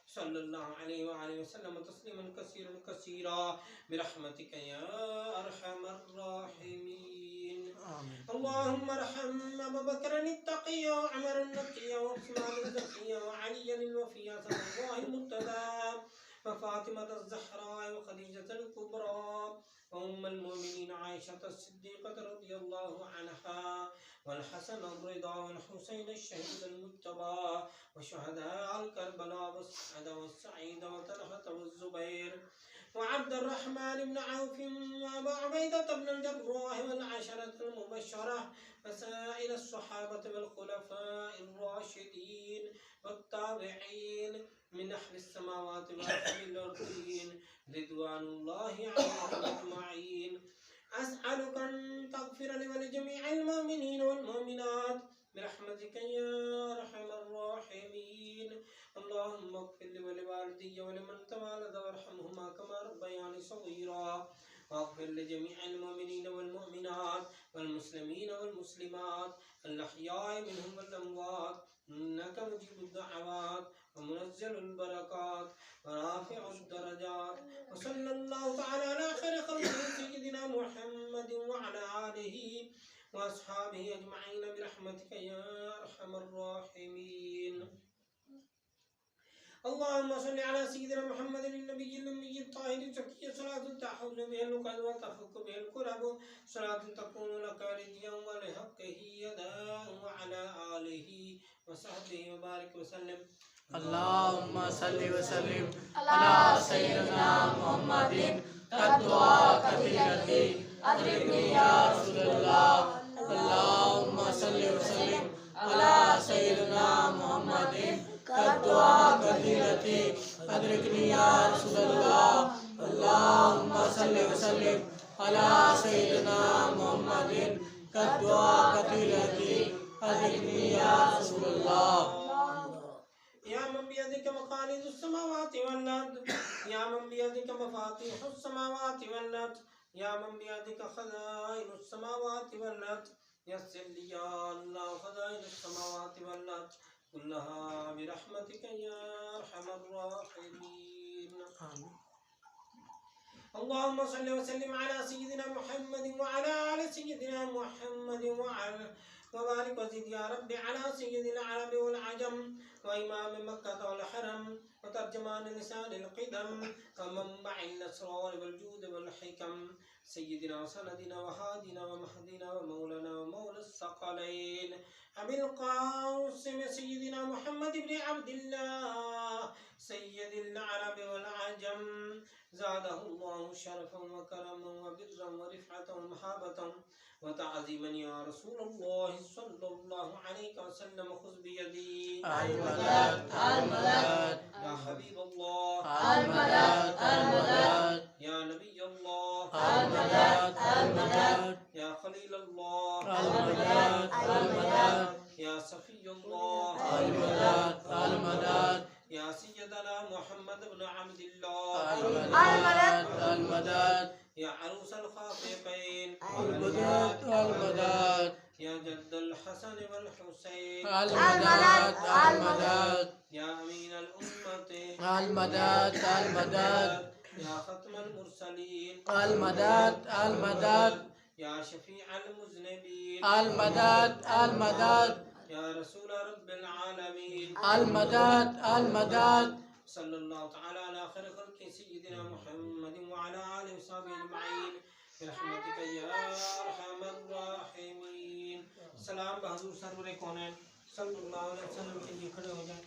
صلى الله عليه وآله وسلم تسليما كثيرا كثيرا برحمتك يا أرحم الراحمين. اللهم ارحم أبا بكر التقي وعمر النقي وعثمان الزكي وعليا الوفي صلى الله المرتضى وفاطمة الزهراء وخديجة الكبرى وأم المؤمنين عائشة الصديقة رضي الله عنها والحسن الرضا والحسين الشهيد المجتبى وشهداء الكربلاء والسعد والسعيد وطلحة والزبير وعبد الرحمن بن عوف وأبا عبيدة بن الجراح والعشرة المبشرة وسائر الصحابة والخلفاء الراشدين والتابعين من أهل السماوات وأهل الأرضين رضوان الله عليهم أجمعين. أسألك أن تغفر لي ولجميع المؤمنين والمؤمنات برحمتك يا أرحم الراحمين. اللهم اغفر لي ولوالدي ولمن تولد وارحمهما كما ربياني صغيرا واغفر لجميع المؤمنين والمؤمنات والمسلمين والمسلمات الأحياء منهم والأموات إنك مجيب الدعوات ومنزل البركات ورافع الدرجات. وصلى الله تعالى على خير خلقه سيدنا محمد وعلى آله وأصحابه أجمعين برحمتك يا أرحم الراحمين. اللهم صل على سيدنا محمد النبي الأمي الطاهر الزكي صلاة تحول بها العقد وتفك بها الكرب صلاة تكون لك رضيا ولحقه يدا وعلى آله وصحبه وبارك وسلم. اللهم صل وسلم على سيدنا محمد الدعاء كثيرتي أدركني يا رسول الله. اللهم صل وسلم على سيدنا محمد الدعاء كثيرتي أدركني يا رسول الله. اللهم صل وسلم على سيدنا محمد الدعاء كثيرتي أدركني يا رسول الله. يا من بيدك مقاليد السماوات والأرض يا من بيدك مفاتيح السماوات والأرض يا من بيدك خزائن السماوات والأرض يسر لي يا الله خزائن السماوات والأرض كلها برحمتك يا أرحم الراحمين. اللهم صل وسلم على سيدنا محمد وعلى آل سيدنا محمد وبارك وزد يا رب على سيد العرب والعجم وإمام مكة والحرم وترجمان لسان القدم ومنبع الأسرار والجود والحكم سيدنا وسندنا وهادنا ومهدنا ومولانا ومولى الثقلين أبي القاسم سيدنا محمد بن عبد الله سيد العرب والعجم زاده الله شرفا وكرما وبرا ورفعة ومحابة وتعظيما يا رسول الله صلى الله عليه وسلم خذ بيدي المدد المدد يا حبيب الله المدد المدد يا نبي الله المدد المدد يا خليل الله المدد المدد يا صفي الله المدد المدد يا سيدنا محمد بن عبد الله المدد المدد يا عروس الخافقين المدد المدد يا جد الحسن والحسين المدد المدد يا أمين الأمة المدد المدد يا ختم المرسلين المدد المدد يا شفيع المذنبين المدد المدد يا رسول رب العالمين المدد المدد صلى الله تعالى على خير خلق سيدنا محمد وعلى آله وصحبه أجمعين برحمتك يا أرحم الراحمين سلام بحضور سرور کونین صلی اللہ علیہ وسلم کے لیے کھڑے ہو جائیں.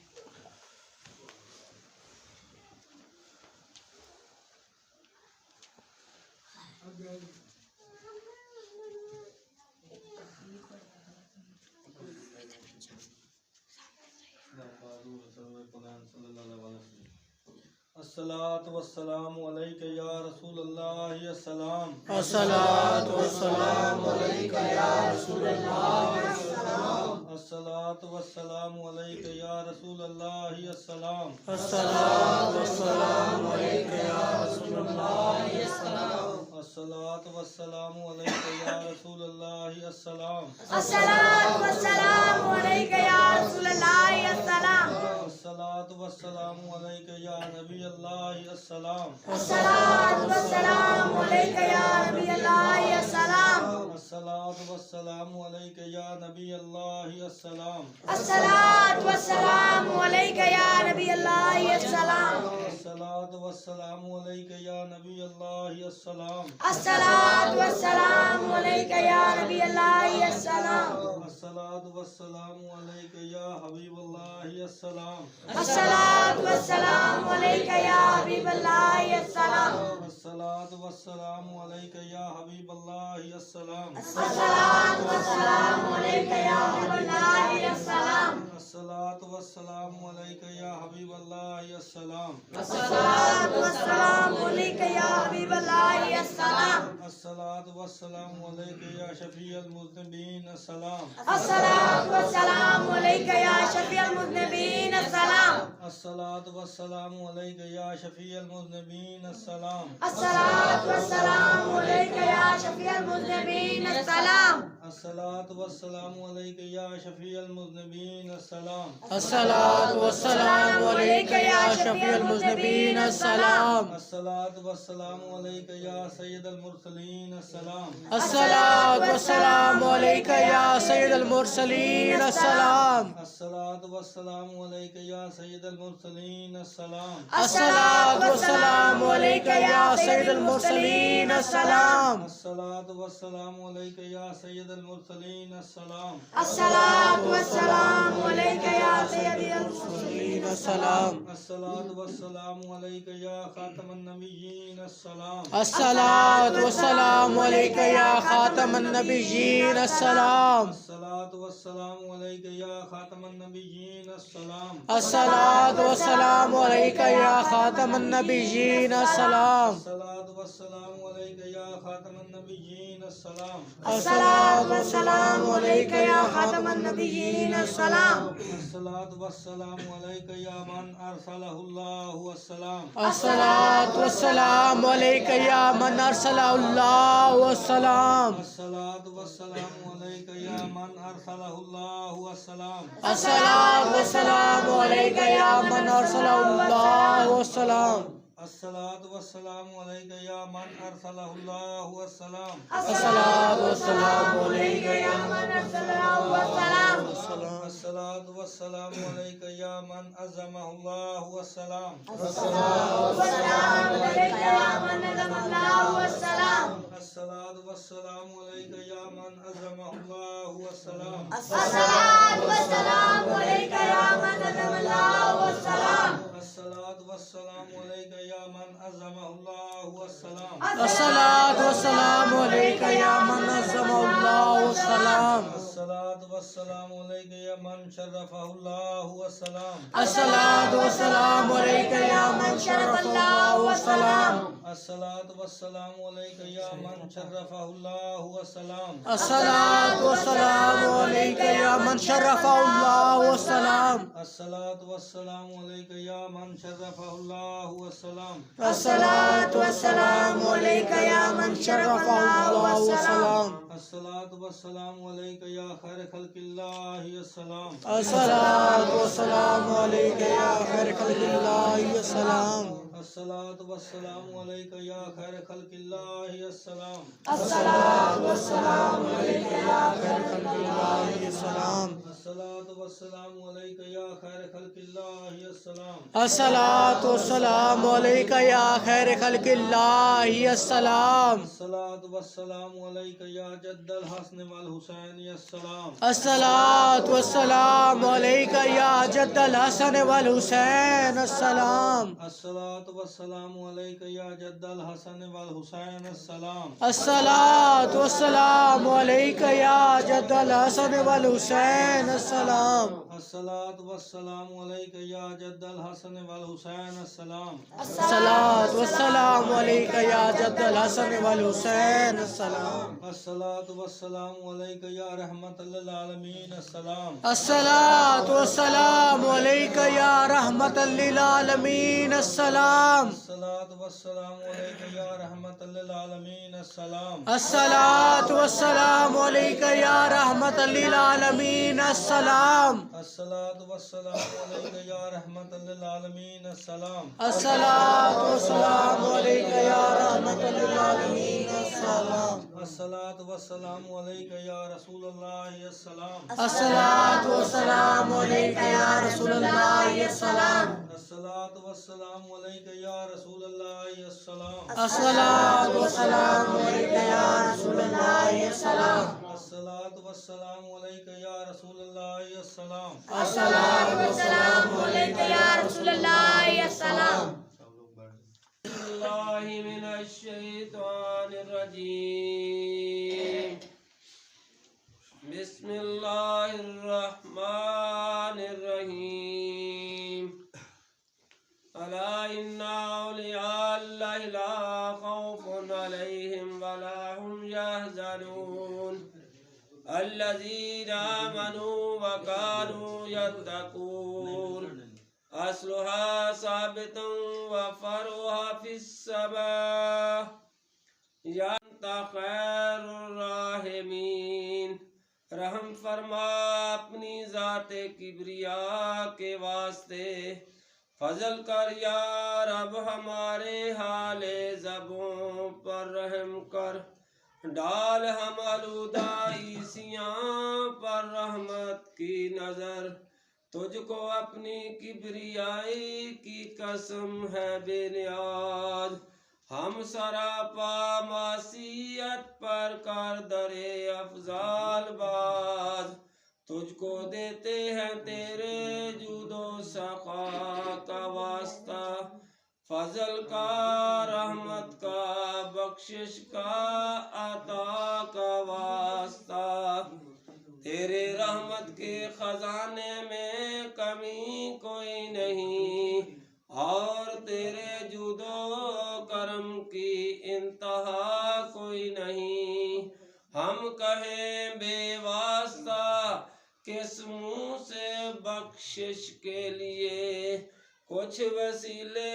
الصلاة والسلام عليك يا رسول الله السلام. الصلاة والسلام عليك يا رسول الله السلام. الصلاة والسلام عليك يا رسول الله السلام. الصلاة والسلام عليك يا رسول الله السلام. الصلاة والسلام عليك يا رسول الله السلام. الصلاة والسلام عليك يا رسول الله السلام. الصلاة والسلام عليك يا نبي الله السلام. الصلاة والسلام عليك يا نبي الله السلام. الصلاة والسلام عليك يا نبي الله السلام. الصلاة والسلام عليك يا نبي الله السلام. الصلاة والسلام عليك يا نبي الله السلام. الصلاة والسلام عليك يا نبي الله السلام. الصلاة والسلام عليك يا حبيب الله السلام. الصلاة والسلام عليك يا حبيب الله السلام. الصلاة والسلام عليك يا حبيب الله السلام. الصلاة والسلام عليك يا حبيب الله السلام. الصلاة والسلام عليك يا حبيب الله السلام. الصلاة والسلام عليك يا حبيب الله السلام. الصلاة والسلام عليك يا شفيع المذنبين السلام. الصلاة والسلام عليك يا شفيع المذنبين السلام. الصلاة والسلام عليك يا شفيع المذنبين السلام. الصلاة والسلام عليك يا شفيع المذنبين السلام. الصلاة والسلام عليك يا شفيع المذنبين السلام. الصلاة والسلام عليك يا شفيع المذنبين السلام. الصلاة والسلام عليك يا سيد المرسلين السلام. الصلاة والسلام عليك يا سيد المرسلين السلام. الصلاة والسلام عليك يا سيد المرسلين السلام. الصلاة والسلام عليك يا سيد المرسلين السلام. الصلاة والسلام عليك يا سيد المرسلين السلام. الصلاة والسلام عليك يا سيد المرسلين السلام. الصلاة والسلام عليك يا خاتم النبيين السلام. الصلاة والسلام عليك يا خاتم النبيين السلام. الصلاة والسلام عليك يا خاتم النبيين السلام. الصلاة والسلام عليك يا خاتم النبيين السلام. الصلاة والسلام عليك يا خاتم النبيين السلام. الصلاة والسلام عليك يا خاتم النبيين السلام. الصلاة والسلام عليك يا من أرسله الله والسلام. الصلاة والسلام عليك يا من أرسله الله والسلام. الصلاة والسلام عليك يا من أرسله الله والسلام. الصلاة والسلام عليك يا من أرسله الله والسلام. الصلاة والسلام عليك يا من أرسله الله والسلام. الصلاة والسلام عليك يا من أرسله والسلام. الصلاة والسلام عليك يا من عظمه الله والسلام. الصلاة والسلام عليك يا من عظم الله والسلام. الصلاة والسلام عليك يا من عظمه الله والسلام. الصلاة والسلام عليك يا من عظم الله والسلام. الصلاة والسلام عليك يا من عظمه الله والسلام. الصلاة والسلام عليك يا من عظم الله والسلام. الصلاة والسلام عليك يا من شرفه الله والسلام. الصلاة والسلام عليك يا من شرف الله والسلام. الصلاة والسلام عليك يا من شرفه الله والسلام. الصلاة والسلام عليك يا من شرف الله والسلام. الصلاة والسلام عليك يا من شرفه الله والسلام. الصلاة والسلام عليك يا من شرف الله والسلام. الصلاة والسلام عليك يا خير خلق الله السلام. الصلاة والسلام عليك يا خير خلق الله السلام. الصلاة والسلام عليك يا خير خلق الله السلام. الصلاة والسلام عليك يا خير خلق الله السلام. الصلاة والسلام عليك يا خير خلق الله السلام. الصلاة والسلام عليك يا خير خلق الله السلام. الصلاة والسلام عليك يا جد الحسن والحسين السلام. الصلاة والسلام عليك يا جد الحسن والحسين السلام. الصلاة والسلام عليك يا جد الحسن والحسين السلام. الصلاة والسلام عليك يا جد الحسن والحسين السلام. الصلاة والسلام عليك يا جد الحسن والحسين السلام. الصلاة والسلام عليك يا جد الحسن والحسين السلام. الصلاة والسلام عليك يا رحمة للعالمين السلام. الصلاة والسلام عليك يا رحمة للعالمين السلام. الصلاة والسلام عليك يا رحمة للعالمين السلام. الصلاة والسلام عليك يا رحمة للعالمين السلام. الصلاة والسلام عليك يا رحمة للعالمين السلام. الصلاة والسلام عليك يا رحمة للعالمين السلام. الصلاة والسلام عليك يا رسول الله السلام. الصلاة والسلام عليك يا رسول الله السلام. الصلاة والسلام عليك يا رسول الله السلام. الصلاة والسلام عليك يا رسول الله السلام. الصلاة والسلام عليك يا رسول الله السلام. الصلاة والسلام عليك يا رسول الله السلام. الله من الشيطان الرجيم. بسم الله الرحمن الرحيم. ألا إن أولياء الله لا خوف عليهم ولا هم يحزنون الذين آمنوا وكانوا يتقون أصلها ثابت وفرعها في السماء أنت خير الراحمين. رحم فرما اپنی ذات کبریا کے واسطے، فضل کر یا رب ہمارے حال زبوں پر رحم کر، ڈال ہم آلودہ عیسیاں پر رحمت کی نظر، تجھ کو اپنی کبریائی کی قسم ہے بے نیاز، ہم سراپا معصیت پر کر درے افضال باز، تجھ کو دیتے ہیں تیرے جود و سخا کا واسطہ، فضل کا، رحمت کا، بخشش کا، عطا کا واسطہ، تیرے رحمت کے خزانے میں کمی کوئی نہیں، اور تیرے جود و کرم کی انتہا کوئی نہیں، ہم کہیں بے واسطہ کس منہ سے بخشش کے لیے، کچھ وسیلے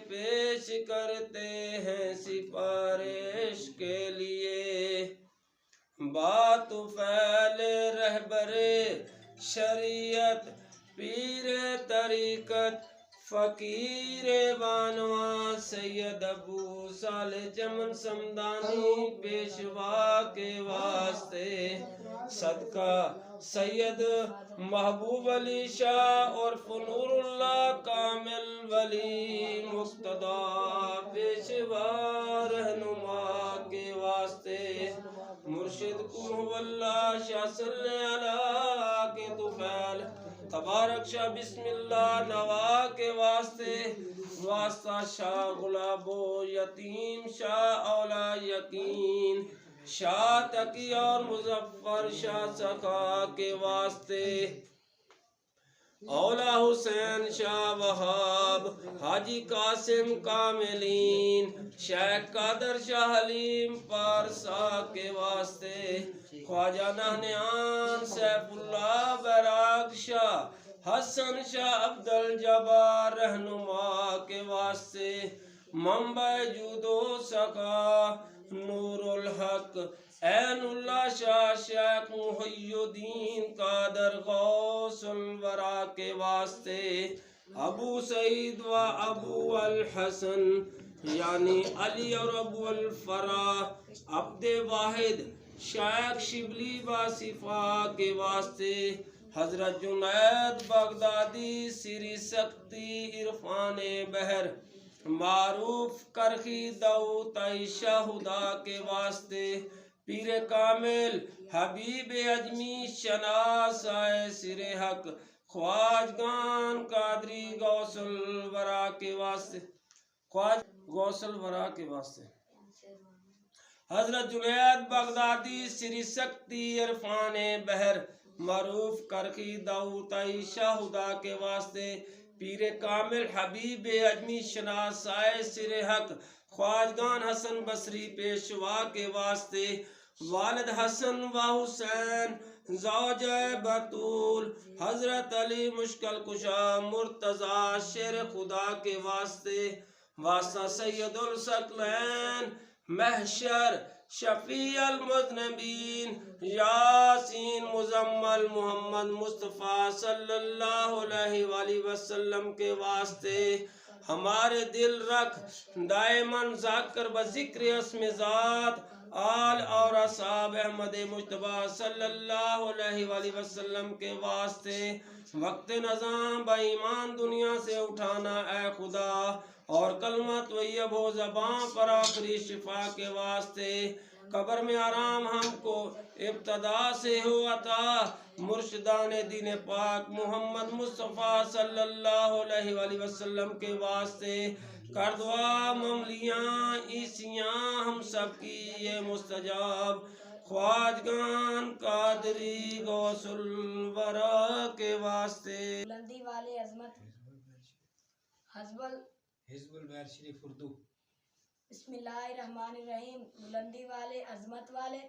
پیش کرتے ہیں سفارش کے لیے، بات فعل رہبر شریعت پیر طریقت فقیر بانواں سید ابو صالح چمن سمدانی پیشوا کے واسطے صدقہ سید محبوب علی شاہ اور نور اللہ کامل ولی مقتدیٰ پیشوا رہنما کے واسطے مرشد کو اللہ شاہ صلی اللہ کے طفیل تبارک شاہ بسم اللہ نوا کے واسطے واسطہ شاہ غلاب و یتیم شاہ اولا یقین شاہ تقی اور مظفر شاہ سخا کے واسطے اولا حسین شاہ وہاب حاجی قاسم کاملین شیخ قادر شاہ حلیم پارسا کے واسطے خواجہ نہنیان سیف اللہ بیراق شاہ حسن شاہ عبد الجبار رہنما کے واسطے منبع جود و سخا نور الحق عین اللہ شاہ شیخ محی الدین قادر غوث الورا کے واسطے ابو سعید و ابو الحسن یعنی علی اور ابو الفرا عبد واحد شیخ شبلی باصفا کے واسطے حضرت جنید بغدادی سری سختی عرفان بحر معروف کرخی دعوت عائشہ خدا کے واسطے پیر کامل حبیب اجمی شناس آئے سر حق خواجگان قادری غوث الورا کے واسطے غوث الورا کے واسطے حضرت جنید بغدادی سری سختی عرفان بحر معروف کرخی دعوت عائشہ خدا کے واسطے پیر کامل حبیب اجمی شناس آئے سر حق خواجگان حسن بصری پیشوا کے واسطے والد حسن و حسین زوج بطول حضرت علی مشکل کشا مرتضی شیر خدا کے واسطے واسطہ سید الثقلین محشر شفیع المذنبین یاسین مزمل محمد مصطفیٰ صلی اللہ علیہ وآلہ وسلم کے واسطے ہمارے دل رکھ دائماً ذاکر بذکر اسم ذات آل اور اصحاب احمد مجتبی صلی اللہ علیہ وآلہ وسلم کے واسطے وقت نظام با ایمان دنیا سے اٹھانا اے خدا اور کلمہ طیب ہو زبان پر آخری شفا کے واسطے قبر میں آرام ہم کو ابتدا سے ہو عطا مرشدان دین پاک محمد مصطفیٰ صلی اللہ علیہ وآلہ وسلم کے واسطے کر دعا مملیاں عیسیاں ہم سب کی یہ مستجاب خواجگان قادری غوث الورا کے واسطے بلندی والے عظمت حزب البیر شریف اردو بسم اللہ الرحمن الرحیم بلندی والے عظمت والے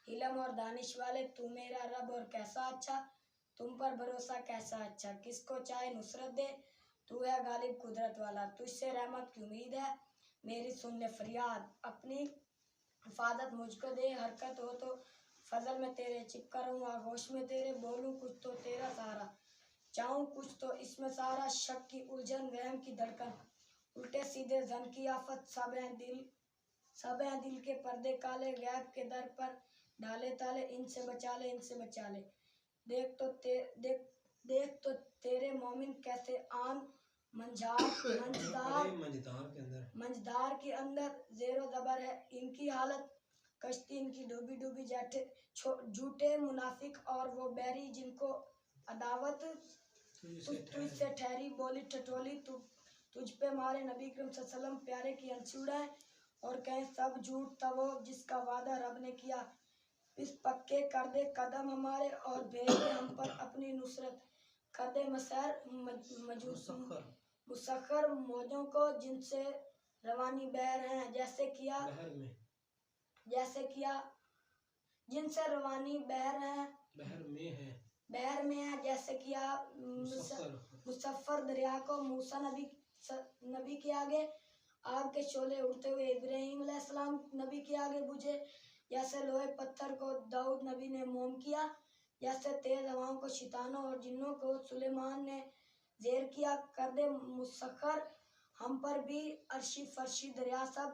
علم اور دانش والے تو میرا رب اور کیسا اچھا تم پر بھروسہ کیسا اچھا کس کو چاہے نصرت دے تو ہے غالب قدرت والا تجھ سے رحمت کی امید ہے میری سن لے فریاد اپنی حفاظت مجھ کو دے حرکت ہو تو فضل میں تیرے چپکا رہوں آغوش میں تیرے بولوں کچھ تو تیرا سارا چاہوں کچھ تو اس میں سارا شک کی الجھن وہم کی دھڑکن الٹے سیدھے زن کی آفت سب ہیں دل کے پردے کالے غیب کے در پر ڈالے تالے ان سے بچا لے ان سے بچا لے دیکھ تو تیرے مومن کیسے آن منجدار کے اندر زیر و زبر ہے ان کی حالت کشتی ان کی ڈوبی ڈوبی جاتے جھوٹے منافق اور وہ بیری جن کو عداوت تجھ سے ٹھہری بولی ٹھٹولی تجھ پہ مارے نبی کریم صلی اللہ علیہ وسلم پیارے کی انسوڑا ہے اور کہیں سب جھوٹ تھا وہ جس کا وعدہ رب نے کیا اس پکے کر دے قدم ہمارے اور بھیج دے ہم پر اپنی نصرت کر دے مسخر موجوں کو جن سے روانی بحر ہیں جیسے کیا جن سے روانی بحر ہیں بحر میں ہے جیسے کیا مسفر دریا کو موسیٰ نبی کے آگے آگ کے شعلے اڑتے ہوئے ابراہیم علیہ السلام نبی کے آگے بجھے جیسے لوہے پتھر کو داؤد نبی نے موم کیا جیسے تیز ہواؤں کو شیطانوں اور جنوں کو سلیمان نے زیر کیا، کر دے مسخر ہم پر بھی عرشی فرشی دریا سب،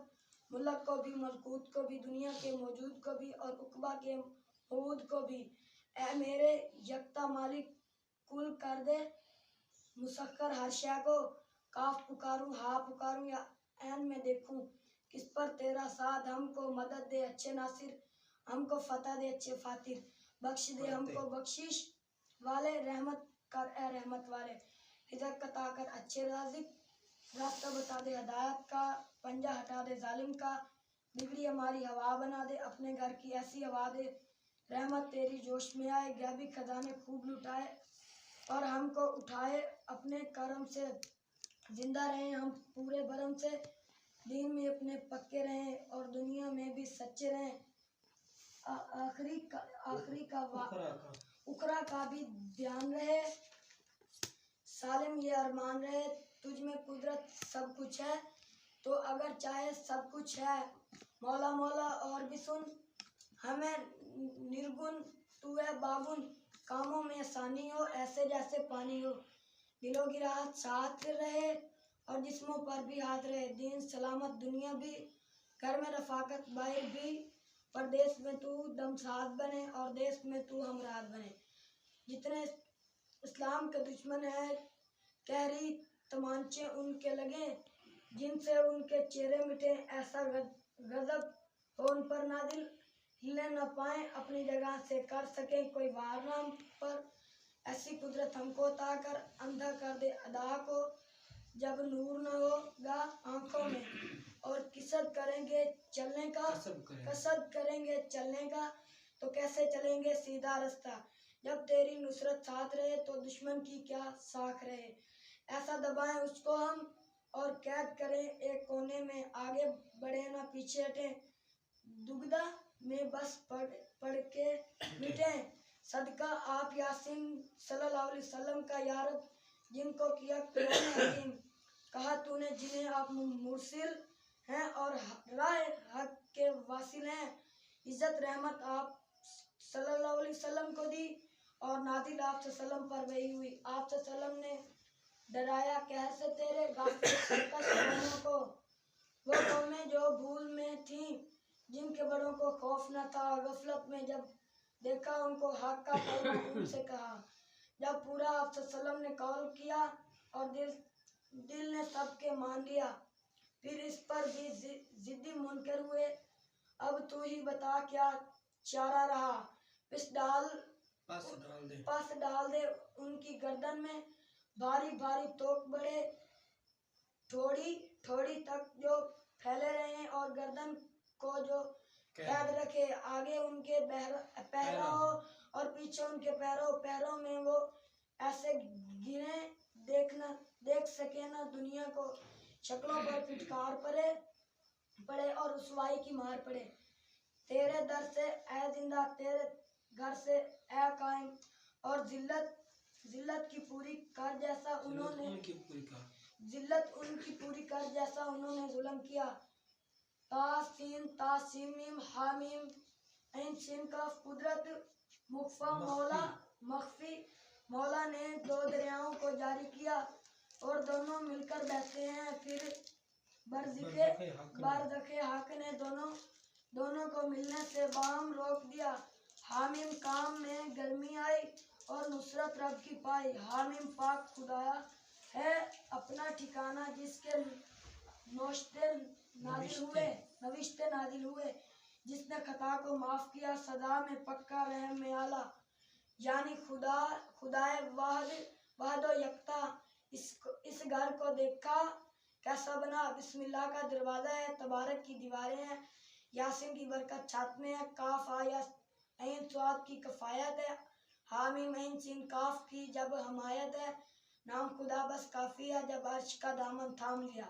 ملک کو بھی ملکوت کو بھی، دنیا کے موجود کو بھی اور عقبہ کے موعود کو بھی۔ اے میرے یکتا مالک کل کر دے مسخر ہر شے کو، کاف پکاروں ہا پکاروں یا عین میں دیکھوں، کس پر تیرا ساتھ، ہم کو مدد دے اچھے ناصر، ہم کو فتح دے اچھے فاتر، بخش دے ہم کو بخشش والے، رحمت کر اے رحمت والے، ہدایت عطا کر اچھے رازق، راستہ بتا دے ہدایت کا، پنجہ ہٹا دے ظالم کا، بگڑی ہماری ہوا بنا دے، اپنے گھر کی ایسی ہوا دے، رحمت تیری جوش میں آئے، غیبی خزانے خوب لٹائے اور ہم کو اٹھائے، اپنے کرم سے زندہ رہیں ہم پورے برم سے، دین میں اپنے پکے رہیں اور دنیا میں بھی سچے رہیں، آخری کا اخرا کا بھی دھیان رہے، سالم یہ ارمان رہے، تجھ میں قدرت سب کچھ ہے تو اگر چاہے سب کچھ ہے، مولا مولا اور بھی سن، ہمیں نرگن تو ہے باگن، کاموں میں آسانی ہو ایسے جیسے پانی ہو، دلوں کی راحت ساتھ رہے اور جسموں پر بھی ہاتھ رہے، دین سلامت دنیا بھی، گھر میں رفاقت باہر بھی، پردیس میں تو دم ساتھ بنے اور دیس میں تو ہمراہ بنے، جتنے اسلام کے دشمن ہیں کہری تمانچے ان کے لگیں، جن سے ان کے چہرے مٹیں، ایسا غضب ہو ان پر نازل، ہلنے نہ پائیں اپنی جگہ سے، کر سکیں کوئی وار نہ ہم پر، ایسی قدرت ہم کو عطا کر، اندھا کر دے ادا کو، جب نور نہ ہوگا آنکھوں میں، اور کسد کریں گے چلنے کا تو کیسے چلیں گے سیدھا رستہ، جب تیری نصرت ساتھ رہے تو دشمن کی کیا ساکھ رہے، ایسا دبائیں اس کو ہم اور قید کریں ایک کونے میں، آگے بڑھیں نہ پیچھے ہٹیں، دگدہ میں بس پڑھ کے مٹیں، صدقہ آپ یاسین صلی اللہ علیہ وسلم کا یا رب، جن کو کیا قرآن حکیم، کہا تو نے جنہیں آپ مرسل ہیں اور راہ حق کے واصل ہیں، عزت رحمت آپ صلی اللہ علیہ وسلم کو دی اور نازل آپ صلی اللہ علیہ وسلم پر وحی ہوئی، آپ صلی اللہ علیہ وسلم نے ڈرایا قہر سے تیرے غافل سرکش قوموں کو، وہ قومیں جو بھول میں تھیں جن کے بڑوں کو خوف نہ تھا، غفلت میں جب دیکھا ان کو حق کا کلمہ ان سے کہا، جب پورا آپ صلی اللہ علیہ وسلم نے قول کیا اور دل نے سب کے مان لیا، پھر اس پر بھی ضدی منکر ہوئے، اب تو ہی بتا کیا چارہ رہا، پس ڈال دے ان کی گردن میں، بھاری بھاری توق بڑھے تھوڑی تھوڑی تک جو پھیلے رہیں اور گردن کو جو قید رکھے، آگے ان کے پہرا ہو اور پیچھے ان کے پیروں میں وہ ایسے گریں دیکھ سکے نہ دنیا کو، شکلوں پر پھٹکار پڑے اور رسوائی کی مار پڑے، تیرے در سے اے زندہ تیرے گھر سے اے قائم، اور ذلت کی پوری کر جیسا انہوں نے ظلم کیا، تا سین میم ہا میم عین سین کاف، قدرت مخفی مولا نے دو دریاؤں کو جاری کیا اور دونوں مل کر بہتے ہیں، پھر برزخ حق نے دونوں کو ملنے سے باہم روک دیا، حامیم کام میں گرمی آئی اور نصرت رب کی پائی، حامیم پاک خدایا ہے اپنا ٹھکانہ، جس کے نوشتے نازل ہوئے، جس نے خطا کو معاف کیا، سزا میں پکا رحم میں آلہ، یعنی خدائے واحد و یکتا، اس گھر کو دیکھا کیسا بنا، بسم اللہ کا دروازہ ہے، تبارک کی دیواریں ہیں، یاسین کی برکت چھت میں ہے، کاف آیا عین صاد کی کفایت ہے، حامیم عین سین کاف کی جب حمایت ہے، نام خدا بس کافی ہے جب عرش کا دامن تھام لیا،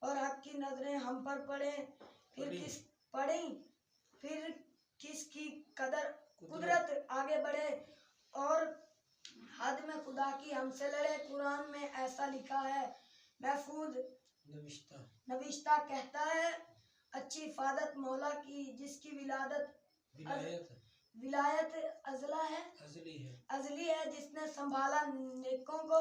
اور حق کی نظریں ہم پر پھر کس کی قدرت آگے بڑھے اور حد میں خدا کی ہم سے لڑے، قرآن میں ایسا لکھا ہے محفوظ نوشتہ کہتا ہے، اچھی حفاظت مولا کی، جس کی ولایت ازلی ہے، جس نے سنبھالا نیکوں کو